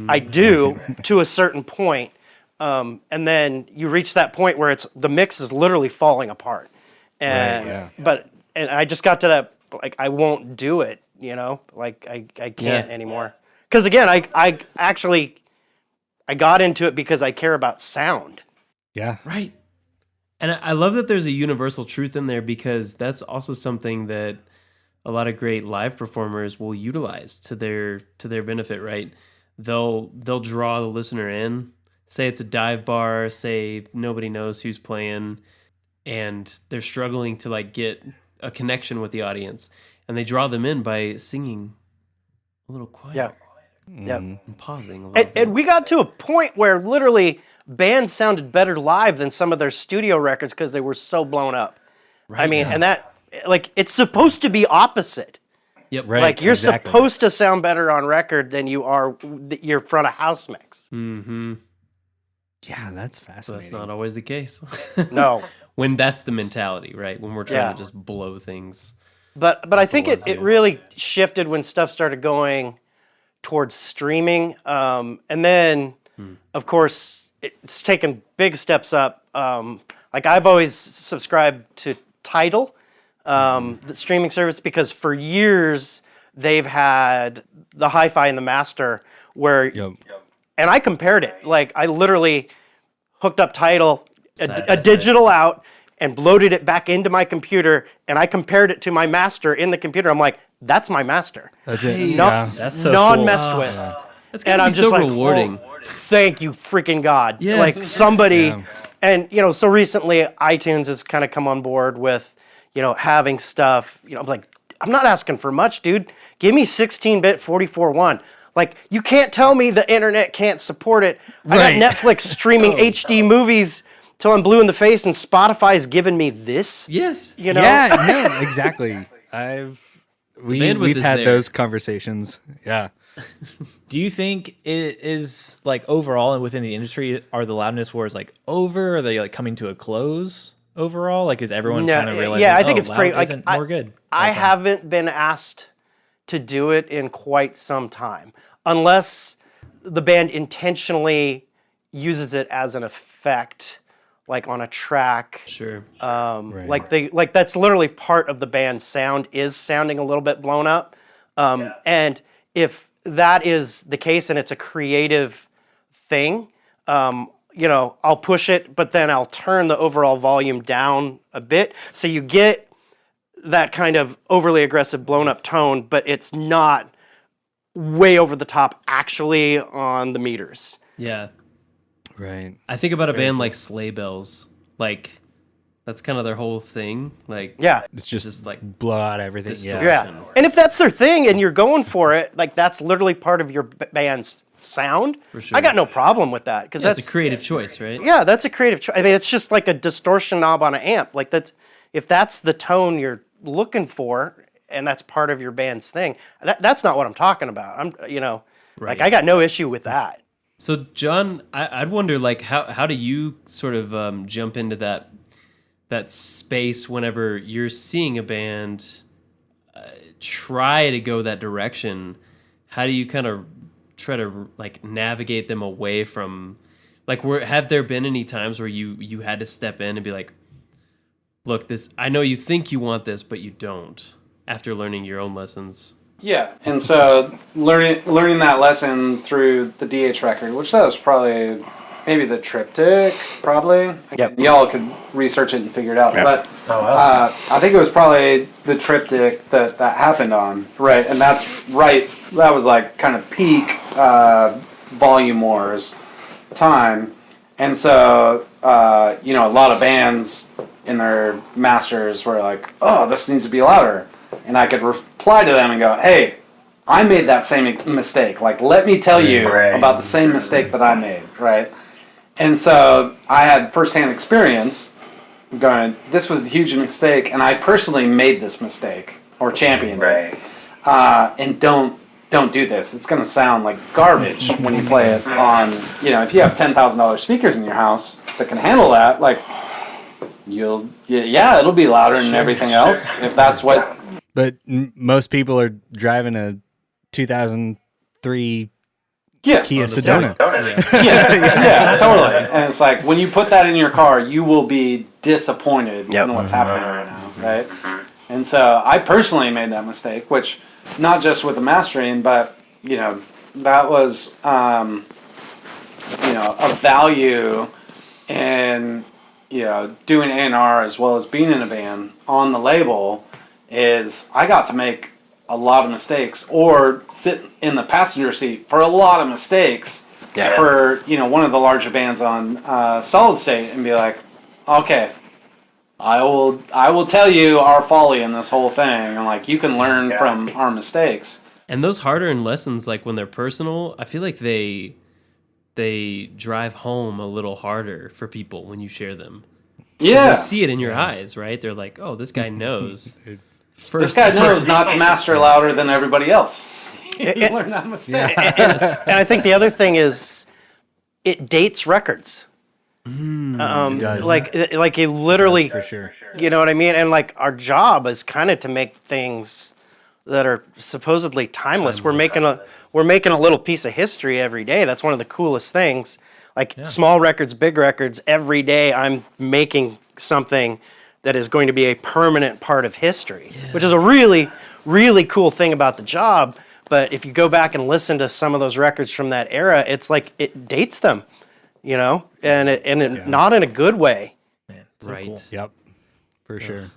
Speaker 4: I do to a certain point. And then you reach that point where the mix is literally falling apart. And and I just got to that, like, I won't do it, like I can't anymore. Because again, I actually got into it because I care about sound.
Speaker 1: Yeah.
Speaker 5: Right. And I love that there's a universal truth in there, because that's also something that a lot of great live performers will utilize to their benefit, right? They'll draw the listener in. Say it's a dive bar, say nobody knows who's playing, and they're struggling to like get a connection with the audience, and they draw them in by singing a little quiet.
Speaker 4: Yeah. Yeah.
Speaker 5: And pausing a little bit.
Speaker 4: And we got to a point where literally bands sounded better live than some of their studio records because they were so blown up. Right. I mean, and that, like, it's supposed to be opposite.
Speaker 5: Yep.
Speaker 1: Right.
Speaker 4: Like, you're
Speaker 1: exactly.
Speaker 4: supposed to sound better on record than you are your front of house mix.
Speaker 5: Mm-hmm.
Speaker 1: Yeah, that's fascinating.
Speaker 5: That's not always the case.
Speaker 4: No.
Speaker 5: When that's the mentality, right? When we're trying
Speaker 4: Yeah.
Speaker 5: to just blow things.
Speaker 4: But I think
Speaker 5: ones
Speaker 4: it
Speaker 5: do.
Speaker 4: really shifted when stuff started going towards streaming. And then, of course, it's taken big steps up. Like I've always subscribed to Tidal, the streaming service, because for years they've had the hi-fi and the master where, and I compared it. Like I literally hooked up Tidal, a digital out, and loaded it back into my computer, and I compared it to my master in the computer. I'm like, that's my master.
Speaker 1: That's it.
Speaker 4: No,
Speaker 2: That's so
Speaker 4: non-messed
Speaker 2: cool.
Speaker 4: with.
Speaker 5: That's
Speaker 4: And
Speaker 5: gotta
Speaker 4: I'm
Speaker 5: be
Speaker 4: just
Speaker 5: so
Speaker 4: like,
Speaker 5: rewarding.
Speaker 4: oh, thank you, freaking God.
Speaker 5: Yes.
Speaker 4: Like somebody,
Speaker 1: Yeah.
Speaker 4: and so recently iTunes has kind of come on board with, having stuff. I'm like, I'm not asking for much, dude. Give me 16-bit 44.1. Like, you can't tell me the internet can't support it. I
Speaker 1: Right.
Speaker 4: got Netflix streaming HD movies till I'm blue in the face, and Spotify's giving me this.
Speaker 5: Yes.
Speaker 1: Yeah, no, exactly.
Speaker 5: bandwidth
Speaker 1: We've
Speaker 5: is
Speaker 1: had
Speaker 5: there.
Speaker 1: those conversations. Yeah.
Speaker 2: Do you think it is like overall and within the industry, are the loudness wars like over? Are they like coming to a close overall? Like, is everyone
Speaker 4: No,
Speaker 2: kind of realizing?
Speaker 4: yeah, I think it's
Speaker 2: loud
Speaker 4: pretty. Like,
Speaker 2: isn't more good.
Speaker 4: I
Speaker 2: Okay.
Speaker 4: haven't been asked to do it in quite some time, unless the band intentionally uses it as an effect, like on a track.
Speaker 5: Sure.
Speaker 4: Like that's literally part of the band's sound, is sounding a little bit blown up. And if that is the case and it's a creative thing, I'll push it, but then I'll turn the overall volume down a bit. So you get that kind of overly aggressive blown up tone, but it's not way over the top actually on the meters.
Speaker 5: Yeah.
Speaker 1: Right.
Speaker 5: I think about a band like Sleigh Bells. Like, that's kind of their whole thing. Like,
Speaker 4: Yeah.
Speaker 1: It's just
Speaker 5: like
Speaker 1: blow out everything.
Speaker 5: distortion.
Speaker 1: Yeah.
Speaker 4: Yeah. And if that's their thing and you're going for it, like that's literally part of your band's sound.
Speaker 5: For sure.
Speaker 4: I got no problem with that, because
Speaker 5: That's
Speaker 4: that's
Speaker 5: a creative choice, right?
Speaker 4: Yeah, that's a creative choice. I mean, it's just like a distortion knob on an amp. Like if that's the tone you're looking for and that's part of your band's thing, that's not what I'm talking about. Like
Speaker 5: Right.
Speaker 4: I got no issue with that.
Speaker 5: So, John, I'd wonder, like, how do you sort of jump into that space whenever you're seeing a band try to go that direction? How do you kind of try to like navigate them away from, like, have there been any times where you had to step in and be like, look, I know you think you want this, but you don't, after learning your own lessons?
Speaker 3: Yeah, and so learning that lesson through the DH record, which that was probably maybe the triptych, probably.
Speaker 4: Yep.
Speaker 3: Y'all could research it and figure it out. Yep. But I think it was probably the triptych that happened on, right? And that's right. That was like kind of peak Volume Wars time, and so a lot of bands in their masters were like, "Oh, this needs to be louder." And I could reply to them and go, hey, I made that same mistake. Like, let me tell you about the same mistake that I made, right? And so I had firsthand experience going, this was a huge mistake, and I personally made this mistake, or championed it. And don't do this. It's going to sound like garbage when you play it on, if you have $10,000 speakers in your house that can handle that, like, it'll be louder than everything else, if that's what...
Speaker 1: But most people are driving a 2003 Kia Sedona.
Speaker 3: Yeah, totally. And it's like, when you put that in your car, you will be disappointed in what's happening right now, right? And so I personally made that mistake, which, not just with the mastering, but, that was, a value in, doing A&R as well as being in a band on the label, is I got to make a lot of mistakes or sit in the passenger seat for a lot of mistakes for, one of the larger bands on Solid State and be like, okay, I will tell you our folly in this whole thing, and like you can learn from our mistakes.
Speaker 5: And those hard-earned lessons, like when they're personal, I feel like they drive home a little harder for people when you share them.
Speaker 3: Yeah,
Speaker 5: they see it in your eyes, right? They're like, "Oh, this guy knows."
Speaker 3: This guy knows not to master louder than everybody else. You learn that mistake.
Speaker 4: And I think the other thing is, it dates records.
Speaker 1: It does.
Speaker 4: Like it literally,
Speaker 1: for sure.
Speaker 4: you know what I mean? And like our job is kind of to make things that are supposedly timeless. We're making a little piece of history every day. That's one of the coolest things. Like small records, big records, every day I'm making something that is going to be a permanent part of history, which is a really, really cool thing about the job. But if you go back and listen to some of those records from that era, it's like it dates them, and not in a good way.
Speaker 2: Man, so
Speaker 5: Right.
Speaker 2: cool.
Speaker 1: Yep. For sure.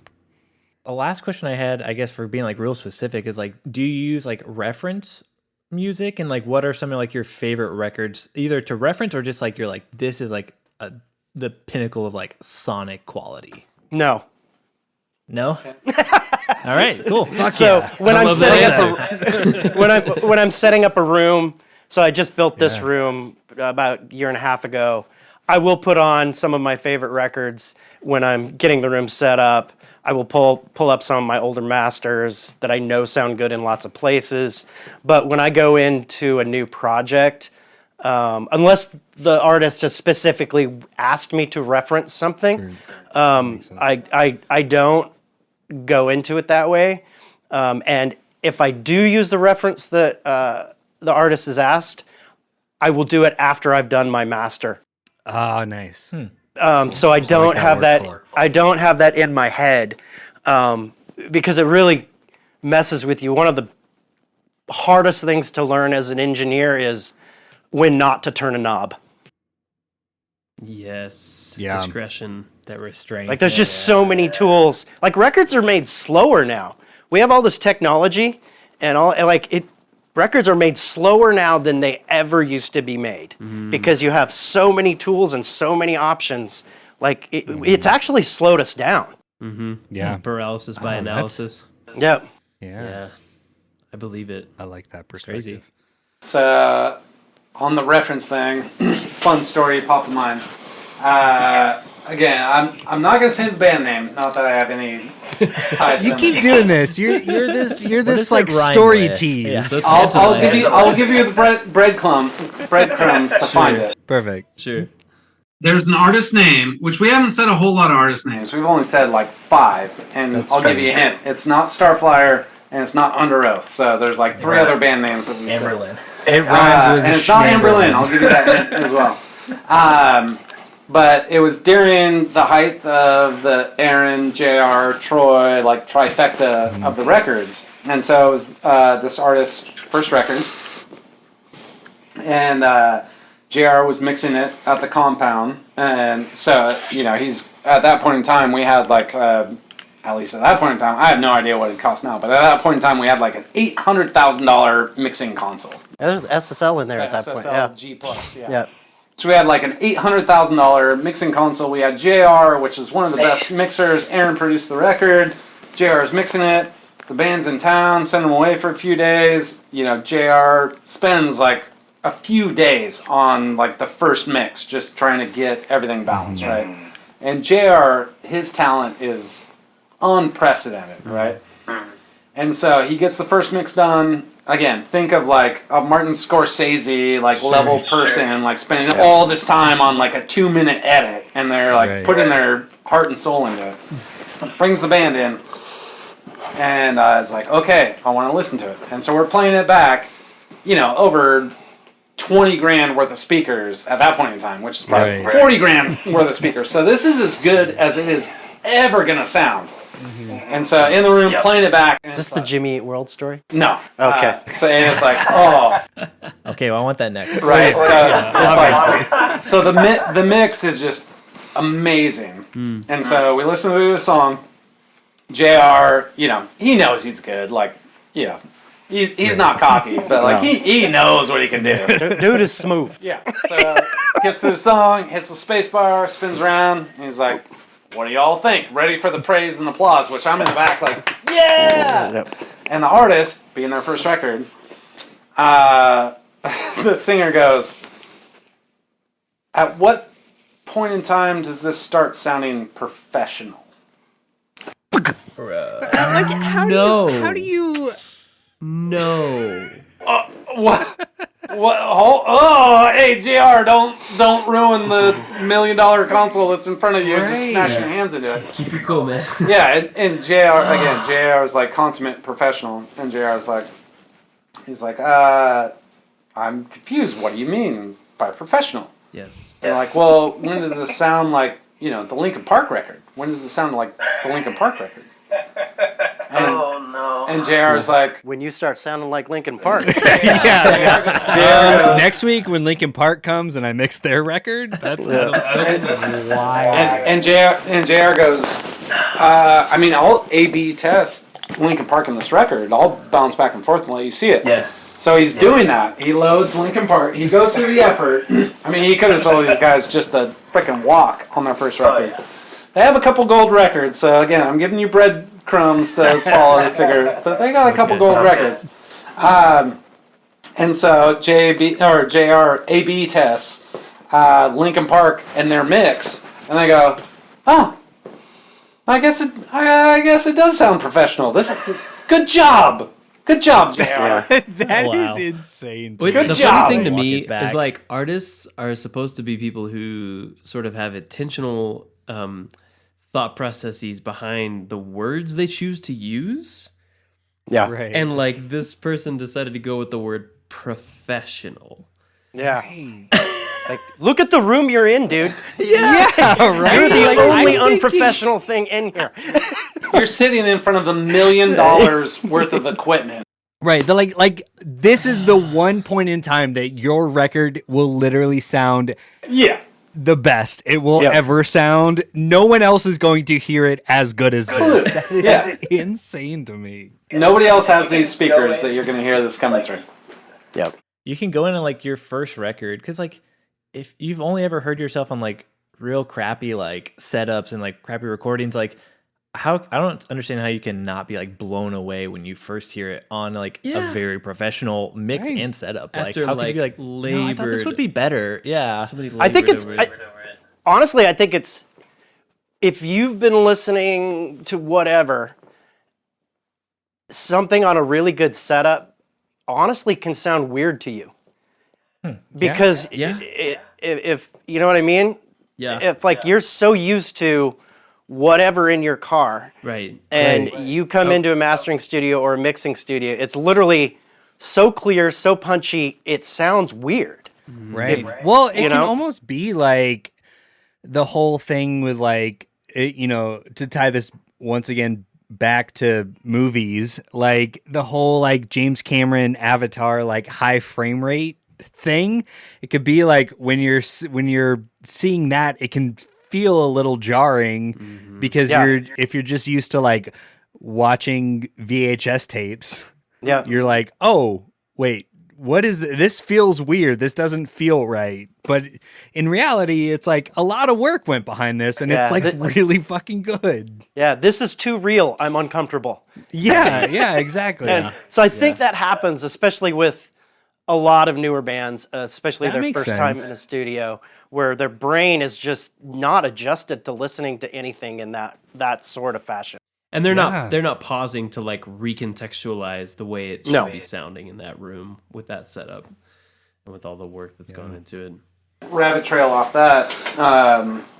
Speaker 2: The last question I had, I guess, for being like real specific is like, do you use like reference music, and like what are some of like your favorite records, either to reference or just like you're like, this is like the pinnacle of like sonic quality?
Speaker 4: No.
Speaker 2: No. All right, cool.
Speaker 4: So when I'm setting up a room, so I just built this room about a year and a half ago. I will put on some of my favorite records when I'm getting the room set up. I will pull up some of my older masters that I know sound good in lots of places. But when I go into a new project, unless the artist has specifically asked me to reference something, I don't go into it that way. And if I do use the reference that the artist has asked, I will do it after I've done my master.
Speaker 1: Oh, nice.
Speaker 4: So I don't have that.
Speaker 1: workflow.
Speaker 4: I don't have that in my head because it really messes with you. One of the hardest things to learn as an engineer is when not to turn a knob.
Speaker 5: Yes.
Speaker 1: Yeah.
Speaker 5: Discretion.
Speaker 2: That restraint.
Speaker 4: Like there's just so many tools. Like records are made slower now. We have all this technology and records are made slower now than they ever used to be made because you have so many tools and so many options. Like it's actually slowed us down.
Speaker 1: Yeah.
Speaker 5: Paralysis by analysis.
Speaker 4: Yep.
Speaker 5: Yeah. I believe it.
Speaker 1: I like that perspective.
Speaker 2: crazy.
Speaker 3: So, on the reference thing, fun story popped to mind. Again, I'm not gonna say the band name. Not that I have any ties.
Speaker 1: You
Speaker 3: to them.
Speaker 1: keep doing this. You're this
Speaker 2: does
Speaker 1: like
Speaker 2: it rhyme
Speaker 1: story
Speaker 2: with?
Speaker 1: tease.
Speaker 2: Yeah.
Speaker 5: So
Speaker 3: I'll give you the breadcrumbs to find it.
Speaker 1: Perfect.
Speaker 5: Sure.
Speaker 3: There's an artist name, which we haven't said a whole lot of artist names. We've only said like 5, and I'll give you a hint. It's not Starflyer, and it's not Underoath. So there's like 3 other band names that we've said.
Speaker 2: Anberlin.
Speaker 1: It rhymes with
Speaker 3: And it's not Anberlin. I'll give you that hint as well. But it was during the height of the Aaron, JR, Troy, like trifecta of the records. And so it was this artist's first record. And JR was mixing it at the compound. And so, he's at that point in time, we had like, at least at that point in time, I have no idea what it costs now, but at that point in time, we had like an $800,000 mixing console.
Speaker 4: There's SSL in there at that point. Yeah.
Speaker 3: G+,
Speaker 4: Yeah.
Speaker 3: So we had like an $800,000 mixing console. We had JR, which is one of the best mixers. Aaron produced the record. JR is mixing it. The band's in town. Send them away for a few days. JR spends like a few days on like the first mix, just trying to get everything balanced, right? And JR, his talent is unprecedented, right? And so he gets the first mix done. Again, think of like a Martin Scorsese level person, like spending all this time on like a 2-minute edit, and they're like putting their heart and soul into it. Brings the band in, and it's like, okay, I want to listen to it. And so we're playing it back, over 20 grand worth of speakers at that point in time, which is probably 40 grand worth of speakers. So this is as good as it is ever gonna sound. And so in the room playing it back.
Speaker 4: Is this the Jimmy Eat World story?
Speaker 3: No.
Speaker 4: Okay.
Speaker 3: And it's like, oh.
Speaker 2: Okay, well, I want that next.
Speaker 3: Right. So it's like, so the mix is just amazing. And so we listen to the song, JR, he knows he's good. Like, he's not cocky, but like he knows what he can do.
Speaker 4: Dude is smooth.
Speaker 3: Yeah. So gets through the song, hits the space bar, spins around, and he's like, "What do y'all think? Ready for the praise and applause?" Which I'm in the back like, "Yeah!"
Speaker 4: Yep.
Speaker 3: And the artist, being their first record, the singer goes, "At what point in time does this start sounding professional?"
Speaker 1: How do you?
Speaker 5: No.
Speaker 3: What? Oh, hey, JR, don't ruin the $1 million console that's in front of you. Just smashing your hands into it.
Speaker 5: Keep it cool, man.
Speaker 3: Yeah, and JR was like consummate professional, and JR was like, he's like, I'm confused. What do you mean by professional?
Speaker 5: Yes.
Speaker 3: And like, well, when does it sound like the Linkin Park record? When does it sound like the Linkin Park record? And, and JR's like,
Speaker 4: When you start sounding like Linkin Park.
Speaker 1: Next week when Linkin Park comes and I mix their record, that's wild.
Speaker 3: and JR goes, I'll A/B test Linkin Park in this record. I'll bounce back and forth and let you see it.
Speaker 5: Yes.
Speaker 3: So he's doing that. He loads Linkin Park. He goes through the effort. He could have told these guys just to freaking walk on their first record. They have a couple gold records, so again, I'm giving you breadcrumbs to follow to figure that they got a couple gold records. And so JR A/B tests Linkin Park and their mix, and they go, "Oh, I guess it does sound professional. Good job, JR."
Speaker 1: That
Speaker 2: Wow.
Speaker 1: is insane.
Speaker 5: Wait,
Speaker 3: Good
Speaker 5: the
Speaker 3: job.
Speaker 5: funny thing to
Speaker 2: Walk
Speaker 5: me
Speaker 2: it back.
Speaker 5: is like artists are supposed to be people who sort of have intentional thought processes behind the words they choose to use.
Speaker 4: Yeah.
Speaker 1: Right.
Speaker 5: And like this person decided to go with the word professional.
Speaker 4: Yeah. Like, look at the room you're in, dude.
Speaker 1: right.
Speaker 4: You're the
Speaker 1: Like,
Speaker 4: only
Speaker 1: I'm thinking-
Speaker 4: unprofessional thing in here.
Speaker 3: You're sitting in front of $1 million worth of equipment.
Speaker 1: Right. The like this is the one point in time that your record will literally sound
Speaker 3: Yeah.
Speaker 1: the best it will
Speaker 4: Yep.
Speaker 1: ever sound. No one else is going to hear it as good as this. That is
Speaker 3: Yeah.
Speaker 1: insane to me.
Speaker 3: Nobody else has these speakers that you're going to hear this coming through.
Speaker 4: Yep.
Speaker 2: You can go into like your first record because like if you've only ever heard yourself on like real crappy like setups and like crappy recordings, like how I don't understand how you can not be like blown away when you first hear it on like a very professional mix
Speaker 1: Right.
Speaker 2: and setup.
Speaker 5: After,
Speaker 2: like how could you be like, no, I thought this would be better. Yeah.
Speaker 5: Somebody
Speaker 4: I think
Speaker 5: labored over it.
Speaker 4: Honestly, I think it's, if you've been listening to whatever, something on a really good setup honestly can sound weird to you. Because
Speaker 5: Yeah.
Speaker 4: if you know what I mean?
Speaker 5: Yeah.
Speaker 4: If like you're so used to whatever in your car
Speaker 5: Right.
Speaker 4: and you come into a mastering studio or a mixing studio, it's literally so clear, so punchy, it sounds weird.
Speaker 1: Right. Well, it
Speaker 4: you
Speaker 1: can
Speaker 4: know?
Speaker 1: almost be like the whole thing with like it, to tie this once again back to movies, like the whole like James Cameron Avatar like high frame rate thing. It could be like when you're seeing that, it can feel a little jarring because
Speaker 4: Yeah.
Speaker 1: if you're just used to like watching VHS tapes,
Speaker 4: Yeah.
Speaker 1: you're like, oh wait, what is this? Feels weird. This doesn't feel right. But in reality, it's like a lot of work went behind this, and it's
Speaker 4: Yeah,
Speaker 1: like really fucking good.
Speaker 4: Yeah, this is too real. I'm uncomfortable.
Speaker 1: Yeah, exactly.
Speaker 4: And so I think that happens, especially with a lot of newer bands, especially
Speaker 1: That
Speaker 4: their
Speaker 1: makes
Speaker 4: first time
Speaker 1: sense.
Speaker 4: in a studio, where their brain is just not adjusted to listening to anything in that sort of fashion.
Speaker 5: And they're
Speaker 1: Yeah.
Speaker 5: not pausing to like recontextualize the way it should
Speaker 4: No.
Speaker 5: be sounding in that room with that setup and with all the work that's gone into it.
Speaker 3: Rabbit trail off that,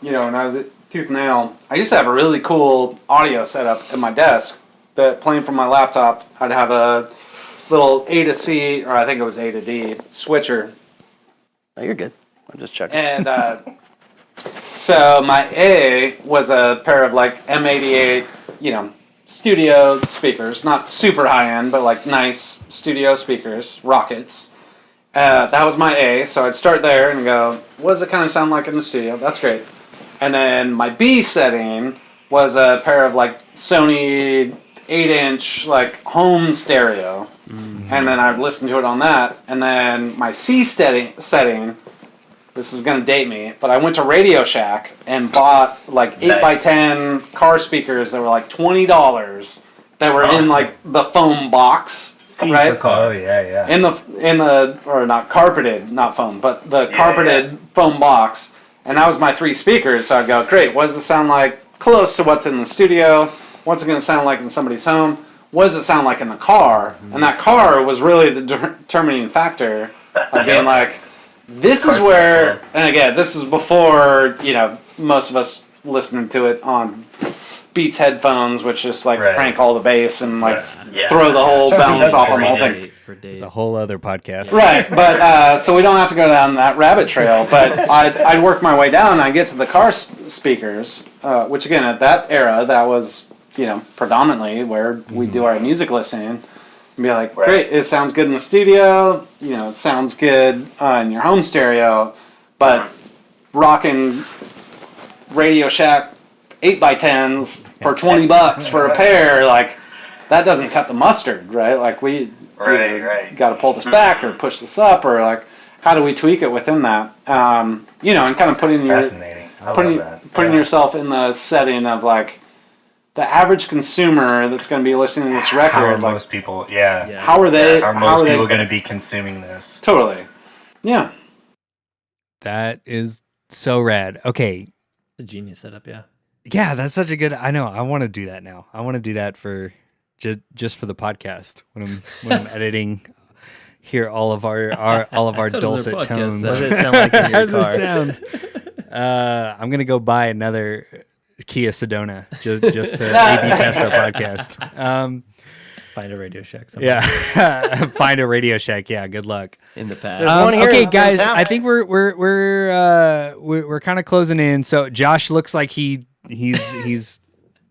Speaker 3: when I was at Tooth and Nail, I used to have a really cool audio setup at my desk that playing from my laptop, I'd have a little A to C, or I think it was A to D, switcher.
Speaker 4: Oh, you're good. I'm just checking.
Speaker 3: And so my A was a pair of like M88, studio speakers, not super high end, but like nice studio speakers, Rockets. That was my A, so I'd start there and go, what does it kind of sound like in the studio? That's great. And then my B setting was a pair of like Sony 8-inch like home stereo, and then I'd listen to it on that. And then my C setting. This is gonna date me, but I went to Radio Shack and bought like 8x10 car speakers that were like $20. That were in like the foam box. Right?
Speaker 1: Oh yeah.
Speaker 3: In the or not carpeted, not foam, but the carpeted foam box, and that was my 3 speakers. So I'd go, great. What does it sound like? Close to what's in the studio. What's it going to sound like in somebody's home? What does it sound like in the car? And that car was really the determining factor of being like, this is where. And again, this is before most of us listening to it on Beats headphones, which just like crank all the bass and like throw the whole balance off on the whole thing.
Speaker 1: It's a whole other podcast.
Speaker 3: Right, but so we don't have to go down that rabbit trail. But I'd work my way down. And I'd get to the car speakers, which again at that era that was predominantly where we do our music listening. And be like, great, it sounds good in the studio. It sounds good in your home stereo, but rocking Radio Shack 8x10s for $20 for a pair, like that doesn't cut the mustard, right? Like we got to pull this back or push this up, or like how do we tweak it within that? And kind of putting yourself in the setting of like the average consumer that's going to be listening to this record.
Speaker 6: How are
Speaker 3: like,
Speaker 6: most people?
Speaker 3: How are they?
Speaker 6: How are most people going to be consuming this?
Speaker 3: Totally. Yeah.
Speaker 1: That is so rad. Okay.
Speaker 2: The genius setup, yeah.
Speaker 1: Yeah, that's such a good. I know. I want to do that now. I want to do that for just for the podcast when I'm editing. Hear all of our dulcet tones.
Speaker 2: What does it sound like in your
Speaker 1: How does
Speaker 2: car?
Speaker 1: it sound? I'm gonna go buy another Kia Sedona just to A/B test our podcast.
Speaker 2: Find a Radio Shack somewhere.
Speaker 1: Yeah, find a Radio Shack. Yeah, good luck.
Speaker 5: In the past.
Speaker 4: There's one here
Speaker 1: Okay,
Speaker 4: in
Speaker 1: guys,
Speaker 4: town.
Speaker 1: I think we're kind of closing in. So Josh looks like he's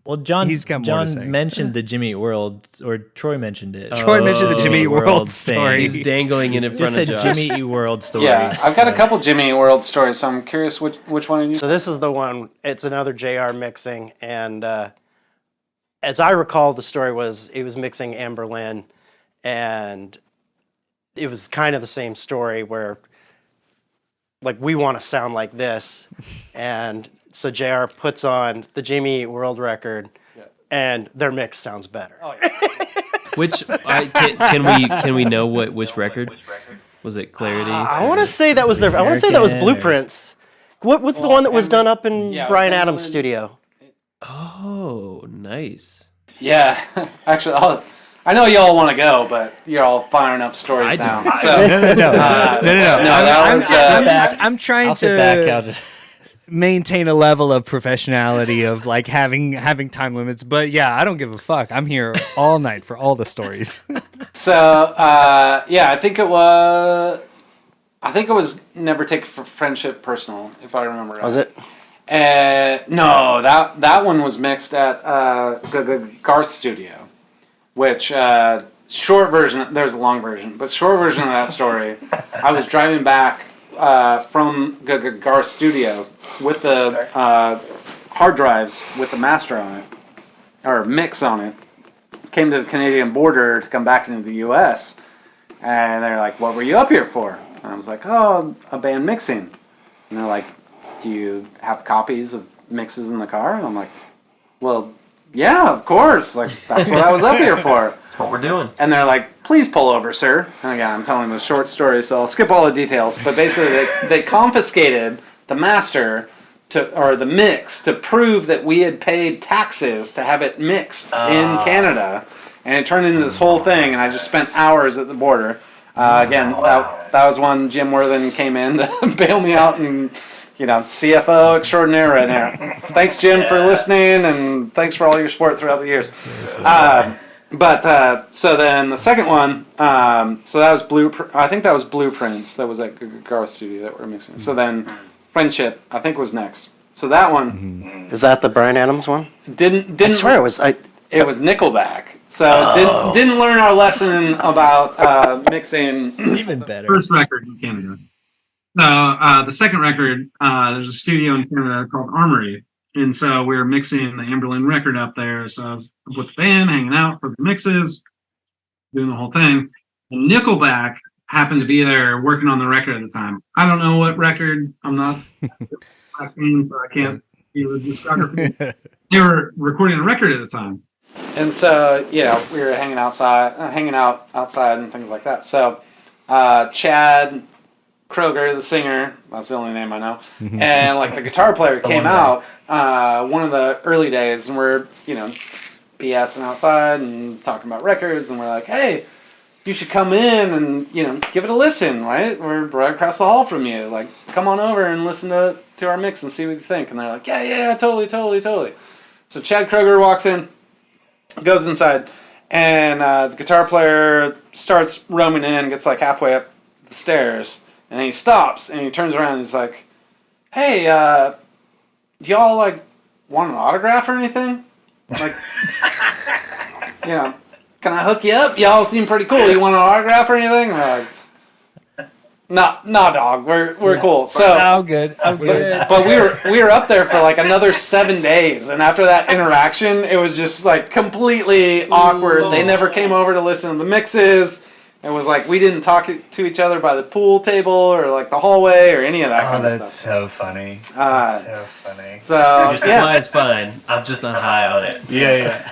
Speaker 2: Well, John
Speaker 1: He's got more to say.
Speaker 2: John mentioned the Jimmy Eat World, or Troy mentioned it.
Speaker 1: Troy mentioned the Jimmy Eat World
Speaker 2: thing.
Speaker 1: story.
Speaker 5: He's dangling it in
Speaker 2: Just
Speaker 5: front of
Speaker 2: said
Speaker 5: Josh.
Speaker 2: Jimmy Eat World story.
Speaker 3: Yeah, I've got a couple Jimmy Eat World stories, so I'm curious which one of you.
Speaker 4: So this is the one. It's another JR mixing, and as I recall, the story was he was mixing Anberlin, and it was kind of the same story where, like, we want to sound like this, and so JR puts on the Jimmy Eat World record, and their mix sounds better.
Speaker 3: Oh, yeah.
Speaker 5: Can we know which record? Was it Clarity?
Speaker 4: I want to say that was I want to say that was Blueprints. What's the one that was done up in Bryan Adams' studio?
Speaker 5: Oh, nice.
Speaker 3: Yeah, actually, I know y'all want to go, but you're all firing up stories now. So,
Speaker 1: No. I'm trying
Speaker 2: I'll sit back.
Speaker 1: to maintain a level of professionality of like having time limits. But yeah, I don't give a fuck. I'm here all night for all the stories.
Speaker 3: So I think it was Never Take for Friendship Personal, if I remember right.
Speaker 4: Was it?
Speaker 3: No, that one was mixed at Garth's studio, which short version. There's a long version, but short version of that story. I was driving back from Garth's studio with the hard drives with the master on it, or mix on it. Came to the Canadian border to come back into the U.S. And they're like, "What were you up here for?" And I was like, "Oh, a band mixing." And they're like, "Do you have copies of mixes in the car?" And I'm like, "Well, yeah, of course. Like, that's what I was up here for."
Speaker 6: That's what we're doing.
Speaker 3: And they're like, "Please pull over, sir." And again, I'm telling the short story, so I'll skip all the details. But basically, they confiscated the master or the mix to prove that we had paid taxes to have it mixed in Canada. And it turned into this whole thing, and I just spent hours at the border. Again, that was when Jim Worthen came in to bail me out, and CFO extraordinaire right now. Thanks, Jim, for listening, and thanks for all your support throughout the years. So then the second one, so that was I think that was Blueprints. That was at Garth Studio that we're mixing. So then Friendship, I think, was next. So that one
Speaker 4: Is that the Bryan Adams one?
Speaker 3: didn't.
Speaker 4: I swear it was.
Speaker 3: It was Nickelback. So didn't learn our lesson about mixing.
Speaker 2: Even better.
Speaker 7: First record in Canada. So the second record, there's a studio in Canada called Emery, And so we were mixing the Anberlin record up there. So I was with the band, hanging out for the mixes, doing the whole thing. And Nickelback happened to be there working on the record at the time. I don't know what record. I'm not so I can't be the discography. They were recording a record at the time. And so, we were hanging out outside and things like that. So Chad Kroger, the singer, that's the only name I know, and like the guitar player came out one of the early days, and we're, BSing outside and talking about records, and we're like, hey, you should come in and, give it a listen, right? We're right across the hall from you. Like, come on over and listen to our mix and see what you think. And they're like, yeah, totally. So Chad Kroger walks in, goes inside, and the guitar player starts roaming in, gets like halfway up the stairs, and then he stops, and he turns around and he's like, hey, do y'all, like, want an autograph or anything? Like, can I hook you up? Y'all seem pretty cool. You want an autograph or anything? We're like, no, dog. We're cool. So
Speaker 1: I'm good.
Speaker 7: But we were up there for like another 7 days, and after that interaction, it was just like completely awkward. They never came over to listen to the mixes. It was like we didn't talk to each other by the pool table or like the hallway or any of that kind of stuff.
Speaker 6: That's so funny. That's so funny.
Speaker 7: So
Speaker 5: Your supply is fine. I'm just not high on it.
Speaker 6: Yeah.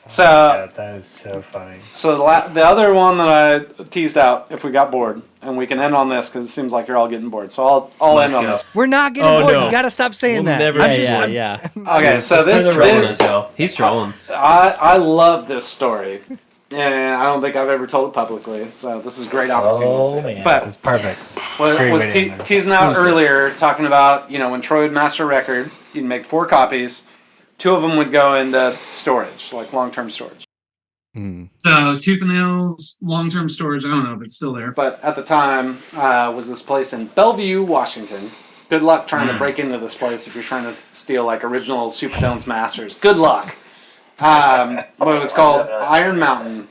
Speaker 7: So
Speaker 6: that is so funny.
Speaker 7: So the other one that I teased out, if we got bored, and we can end on this because it seems like you're all getting bored. So I'll end on this.
Speaker 1: We're not getting bored. You got to stop saying that.
Speaker 5: Never.
Speaker 2: Yeah.
Speaker 7: Okay, so this
Speaker 5: he's trolling.
Speaker 7: I love this story, and I don't think I've ever told it publicly. So this is a great opportunity.
Speaker 6: Oh man,
Speaker 7: but
Speaker 6: it's perfect.
Speaker 7: Was teasing out earlier, talking about when Troy would master a record, he'd make 4 copies. 2 of them would go into storage, like long-term storage. So Tooth and Nail's long-term storage, I don't know if it's still there. But at the time, was this place in Bellevue, Washington. Good luck trying to break into this place if you're trying to steal like original Supertones masters. Good luck. But it was called Iron Mountain.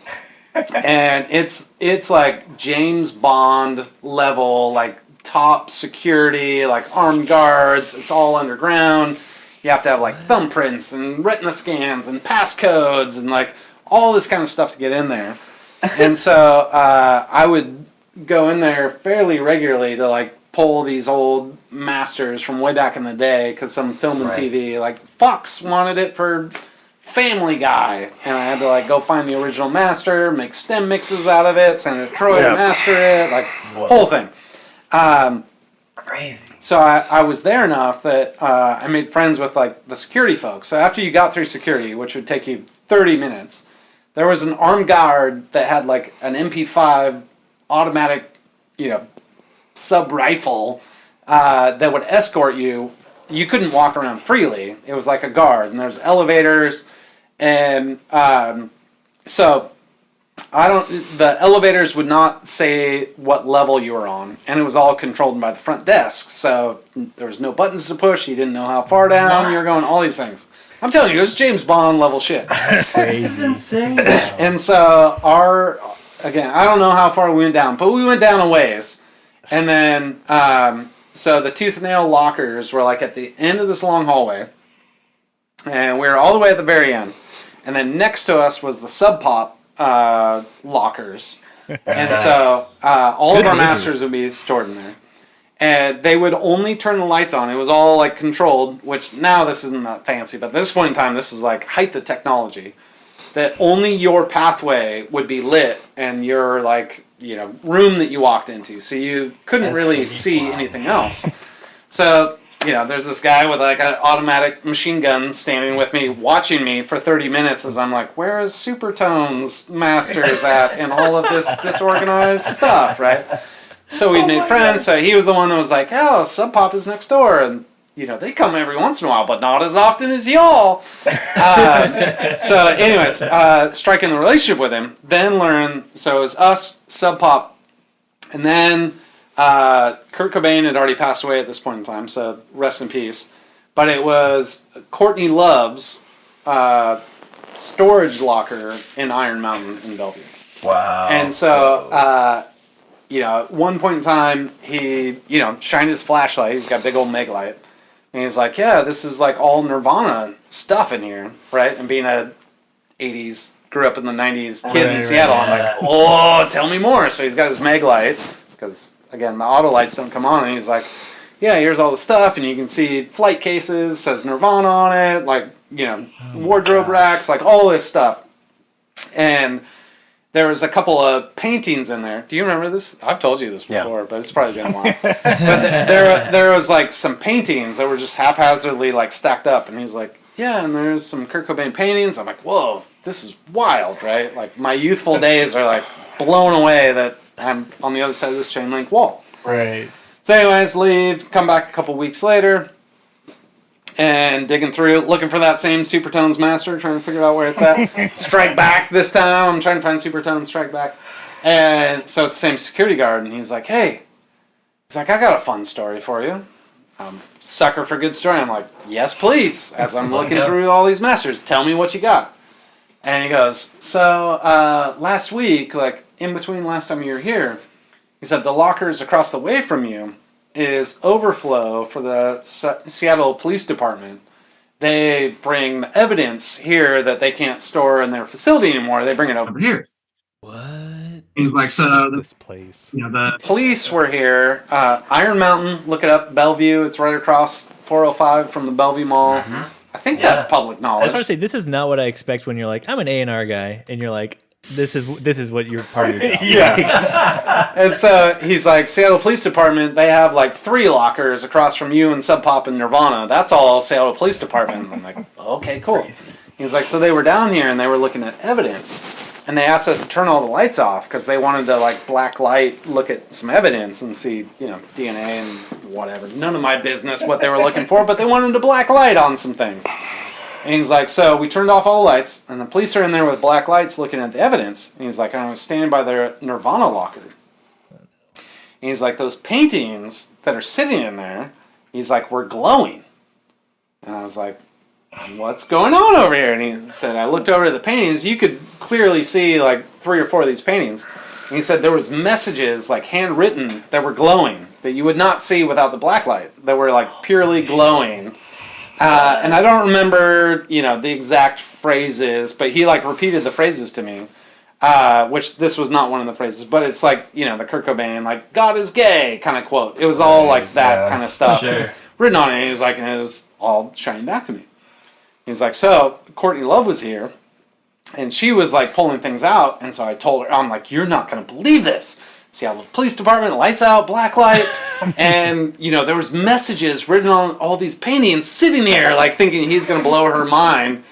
Speaker 7: And it's like James Bond level, like top security, like armed guards. It's all underground. You have to have like thumbprints and retina scans and passcodes and like all this kind of stuff to get in there. And so I would go in there fairly regularly to like pull these old masters from way back in the day because some film and TV, like Fox wanted it for Family Guy. And I had to like go find the original master, make stem mixes out of it, send it to Troy to master it, like whole thing.
Speaker 6: Crazy.
Speaker 7: So I was there enough that I made friends with like the security folks. So after you got through security, which would take you 30 minutes, there was an armed guard that had like an MP5 automatic, sub rifle that would escort you. You couldn't walk around freely. It was like a guard, and there's elevators, and so. The elevators would not say what level you were on, and it was all controlled by the front desk, so there was no buttons to push, you didn't know how far down you were going, all these things. I'm telling you, it was James Bond level shit.
Speaker 5: This is insane.
Speaker 7: And so again, I don't know how far we went down, but we went down a ways. And then, so the Tooth and Nail lockers were like at the end of this long hallway, and we were all the way at the very end. And then next to us was the Sub Pop lockers, and so all of our masters would be stored in there, and they would only turn the lights on. It was all like controlled, which now this isn't that fancy, but at this point in time this is like height of technology, that only your pathway would be lit and your like room that you walked into, so you couldn't really see anything else. So there's this guy with like an automatic machine gun standing with me, watching me for 30 minutes as I'm like, where is Supertones Masters at and all of this disorganized stuff, right? So we made friends. So he was the one that was like, oh, Sub Pop is next door. And, they come every once in a while, but not as often as y'all. So anyways, striking the relationship with him, then learn, so it was us, Sub Pop, and then Kurt Cobain had already passed away at this point in time, so rest in peace. But it was Courtney Love's storage locker in Iron Mountain in Bellevue.
Speaker 6: Wow.
Speaker 7: And so, at one point in time, he, shined his flashlight. He's got a big old Meg light. And he's like, yeah, this is like all Nirvana stuff in here, right? And being a 80s, grew up in the 90s kid in Seattle, I'm like, oh, tell me more. So he's got his Meg light, because, again, the auto lights don't come on. And he's like, yeah, here's all the stuff. And you can see flight cases, says Nirvana on it, like, wardrobe racks, like all this stuff. And there was a couple of paintings in there. Do you remember this? I've told you this before, but it's probably been a while. But there was like some paintings that were just haphazardly like stacked up, and he's like, yeah, and there's some Kurt Cobain paintings. I'm like, whoa, this is wild, right? Like my youthful days are like blown away that I'm on the other side of this chain link wall.
Speaker 6: Right.
Speaker 7: So anyways, leave, come back a couple weeks later, and digging through, looking for that same Supertones master, trying to figure out where it's at. Strike Back this time. I'm trying to find Supertones Strike Back. And so it's the same security guard, and he's like, hey. He's like, I got a fun story for you. Sucker for good story. I'm like, yes, please. As I'm looking through all these masters, tell me what you got. And he goes, so last week, like in between last time you were here, he said the lockers across the way from you is overflow for the Seattle Police Department. They bring the evidence here that they can't store in their facility anymore. They bring it over here.
Speaker 5: What?
Speaker 7: He's like, so
Speaker 1: This place.
Speaker 7: the police were here. Iron Mountain, look it up. Bellevue, it's right across 405 from the Bellevue Mall. I think that's public
Speaker 2: I
Speaker 7: knowledge.
Speaker 2: was going to say, this is not what I expect when you're like, I'm an A&R guy, and you're like, this is what you're part of your job.
Speaker 7: Yeah. And so he's like, Seattle Police Department, they have like 3 lockers across from you and Sub Pop and Nirvana. That's all Seattle Police Department. I'm like, okay, cool. Crazy. He's like, so they were down here and they were looking at evidence. And they asked us to turn all the lights off because they wanted to like black light, look at some evidence and see, DNA and whatever. None of my business what they were looking for, but they wanted to black light on some things. And he's like, so we turned off all the lights, and the police are in there with black lights looking at the evidence. And he's like, I was standing by their Nirvana locker. And he's like, those paintings that are sitting in there, he's like, were glowing. And I was like, what's going on over here? And he said, I looked over at the paintings. You could clearly see like 3 or 4 of these paintings. And he said there was messages like handwritten that were glowing that you would not see without the black light, that were like purely glowing. And I don't remember, the exact phrases, but he like repeated the phrases to me, which this was not one of the phrases, but it's like, the Kurt Cobain, like, God is gay kind of quote. It was all like that kind of stuff written on it. And he was like, and it was all shining back to me. He's like, so Courtney Love was here and she was like pulling things out. And so I told her, I'm like, you're not going to believe this. Seattle Police Department, lights out, black light. And, there was messages written on all these paintings sitting here, like thinking he's going to blow her mind.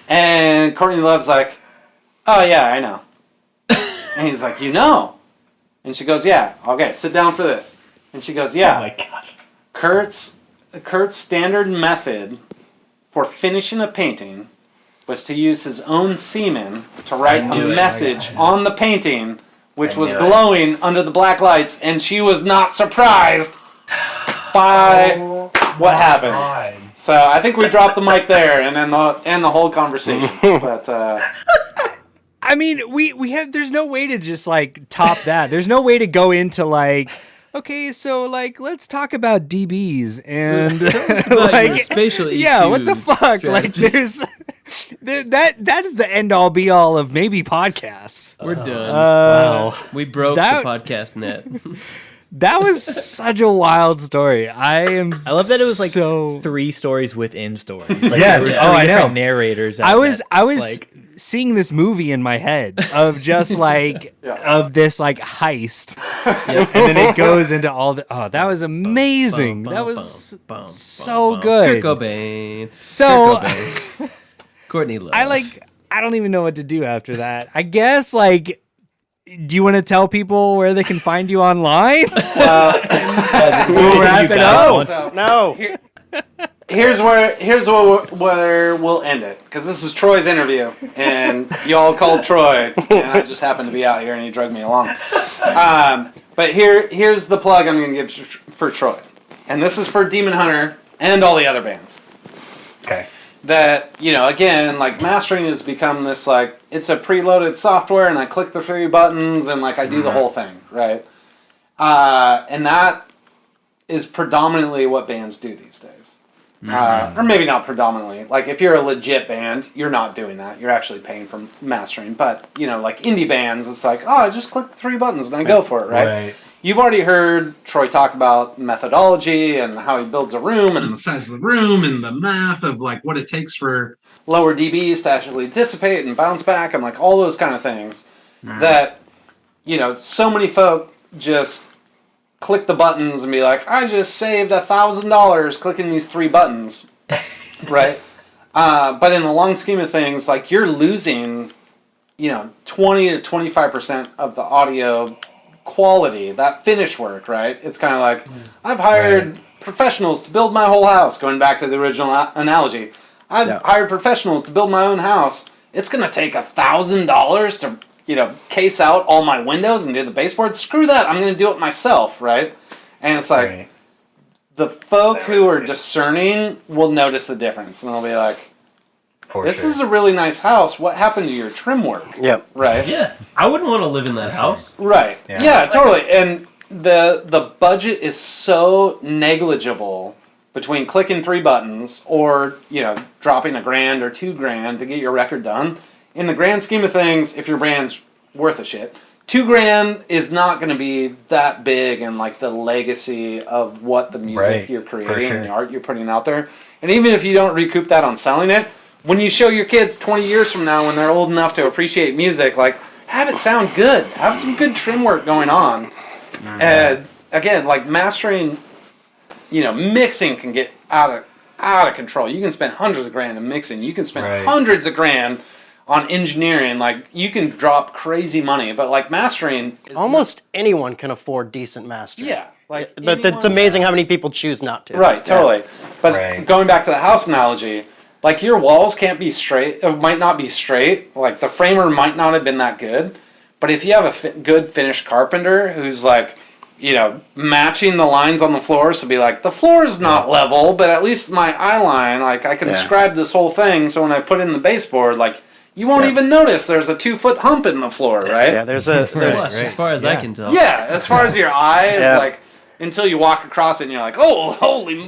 Speaker 7: And Courtney Love's like, oh, yeah, I know. And he's like, And she goes, yeah, okay, sit down for this. And she goes, yeah.
Speaker 6: Oh, my God.
Speaker 7: Kurt's standard method for finishing a painting was to use his own semen to write a message on the painting, which was glowing under the black lights, and she was not surprised by what happened.
Speaker 6: God.
Speaker 7: So I think we dropped the mic there and then the whole conversation. But
Speaker 1: I mean, we have. There's no way to just like top that. There's no way to go into like, okay, so like let's talk about DBs and
Speaker 5: like spatial EQ.
Speaker 1: Yeah, what the fuck?
Speaker 5: Strategy.
Speaker 1: Like there's that is the end all be all of maybe podcasts.
Speaker 5: We're done.
Speaker 1: Wow.
Speaker 5: We broke
Speaker 1: That-
Speaker 5: the podcast net.
Speaker 1: That was such a wild story. I
Speaker 2: love that it was like
Speaker 1: so...
Speaker 2: 3 stories within stories. Like,
Speaker 1: Yes.
Speaker 2: there were
Speaker 1: Oh, I
Speaker 2: 3
Speaker 1: know.
Speaker 2: different narrators.
Speaker 1: I was
Speaker 2: like,
Speaker 1: seeing this movie in my head of just like of this like heist, and then it goes into all the. Oh, that was amazing. That was so good.
Speaker 5: Kurt Cobain.
Speaker 1: So
Speaker 5: Kurt Cobain. Courtney Love.
Speaker 1: I don't even know what to do after that. I guess like. Do you want to tell people where they can find you online? We'll wrap it up.
Speaker 7: so,
Speaker 4: No.
Speaker 7: here's where we'll end it, because this is Troy's interview, and y'all called Troy, and I just happened to be out here, and he dragged me along. But here's the plug I'm going to give for Troy, and this is for Demon Hunter and all the other bands.
Speaker 6: Okay.
Speaker 7: That, again, like mastering has become this like, it's a preloaded software and I click the 3 buttons and like I do the whole thing, right? And that is predominantly what bands do these days. or maybe not predominantly. Like if you're a legit band, you're not doing that. You're actually paying for mastering. But like indie bands, it's like, I just click the 3 buttons and I go for it, right? You've already heard Troy talk about methodology and how he builds a room and the size of the room and the math of like what it takes for lower dBs to actually dissipate and bounce back and like all those kind of things that, so many folk just click the buttons and be like, I just saved $1,000 clicking these 3 buttons, right? But in the long scheme of things, like you're losing, 20 to 25% of the audio quality, that finish work, right? It's kind of like, I've hired professionals to build my whole house, going back to the original analogy. I've hired professionals to build my own house. It's going to take $1,000 to case out all my windows and do the baseboard. Screw that. I'm going to do it myself, right? And it's like, the folk who are discerning will notice the difference. And they'll be like, this is a really nice house. What happened to your trim work?
Speaker 4: Yep.
Speaker 7: Right?
Speaker 5: Yeah. I wouldn't want to live in that house.
Speaker 7: Right. Yeah, totally. And the budget is so negligible between clicking 3 buttons or, dropping $1,000 or $2,000 to get your record done. In the grand scheme of things, if your brand's worth a shit, $2,000 is not going to be that big in like the legacy of what the music you're creating and the art you're putting out there. And even if you don't recoup that on selling it, when you show your kids 20 years from now when they're old enough to appreciate music, like have it sound good, have some good trim work going on. And again, like mastering, mixing can get out of control. You can spend hundreds of grand in mixing. You can spend hundreds of grand on engineering. Like you can drop crazy money, but like mastering is
Speaker 4: almost anyone can afford decent mastering.
Speaker 7: Yeah. Like
Speaker 4: but it's amazing how many people choose not to.
Speaker 7: Right, totally. But going back to the house analogy, like your walls can't be straight, might not be straight. Like the framer might not have been that good. But if you have a good finished carpenter who's like, matching the lines on the floor, so be like, the floor is not level, but at least my eye line, like I can scribe this whole thing. So when I put in the baseboard, like you won't even notice there's a 2-foot hump in the floor, right?
Speaker 4: Yeah, there's a
Speaker 5: Flush, as far as I can tell.
Speaker 7: Yeah, as far as your eye is like, until you walk across it and you're like, oh, holy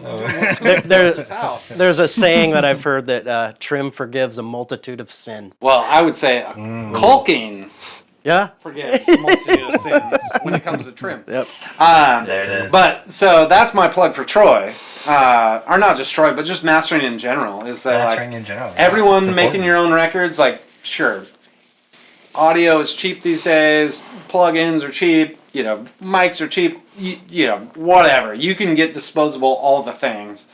Speaker 4: there's a saying that I've heard that trim forgives a multitude of sin.
Speaker 7: Well, I would say caulking forgives a multitude of sins when it comes to trim.
Speaker 4: Yep.
Speaker 6: There it is.
Speaker 7: But so that's my plug for Troy. Or not just Troy, but just mastering in general. Is that
Speaker 6: Mastering in general,
Speaker 7: everyone making your own records? Like, sure, audio is cheap these days. Plugins are cheap. Mics are cheap. Whatever. You can get disposable all the things,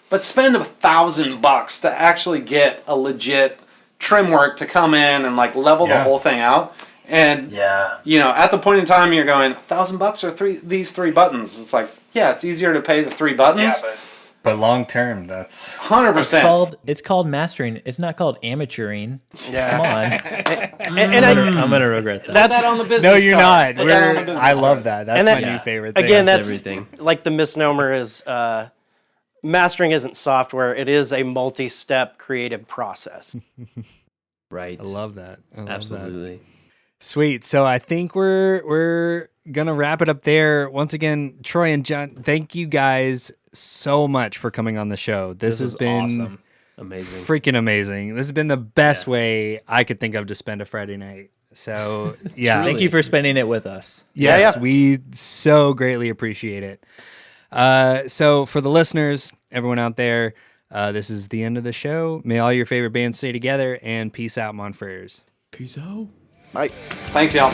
Speaker 7: but spend $1,000 to actually get a legit trim work to come in and like level the whole thing out. And at the point in time you're going $1,000 or these 3 buttons. It's like it's easier to pay the 3 buttons.
Speaker 6: Yeah, but long term, that's
Speaker 7: 100%.
Speaker 2: It's called mastering. It's not called amateuring.
Speaker 4: Yeah.
Speaker 2: Come on. I'm gonna regret that.
Speaker 7: Put that on the business
Speaker 1: No, you're
Speaker 7: card.
Speaker 1: not.
Speaker 7: Put that on the business
Speaker 1: I
Speaker 7: card.
Speaker 1: love that. That's
Speaker 4: And
Speaker 1: my
Speaker 4: that-
Speaker 1: new favorite thing.
Speaker 4: Again,
Speaker 5: That's
Speaker 4: that's
Speaker 5: everything.
Speaker 4: like the misnomer is mastering isn't software. It is a multi-step creative process.
Speaker 5: Right.
Speaker 1: I love that. I love that.
Speaker 5: Absolutely.
Speaker 1: Sweet. So I think we're gonna wrap it up there. Once again, Troy and John, thank you guys so much for coming on the show. This has
Speaker 5: is
Speaker 1: been
Speaker 5: awesome. Amazing.
Speaker 1: freaking amazing. This has been the best way I could think of to spend a Friday night. So yeah,
Speaker 2: Thank you for spending it with us.
Speaker 1: yes,
Speaker 4: Yeah.
Speaker 1: we so greatly appreciate it. So for the listeners, everyone out there, this is the end of the show. May all your favorite bands stay together, and peace out, Monfrères.
Speaker 5: Peace out.
Speaker 4: Bye.
Speaker 7: Thanks, y'all.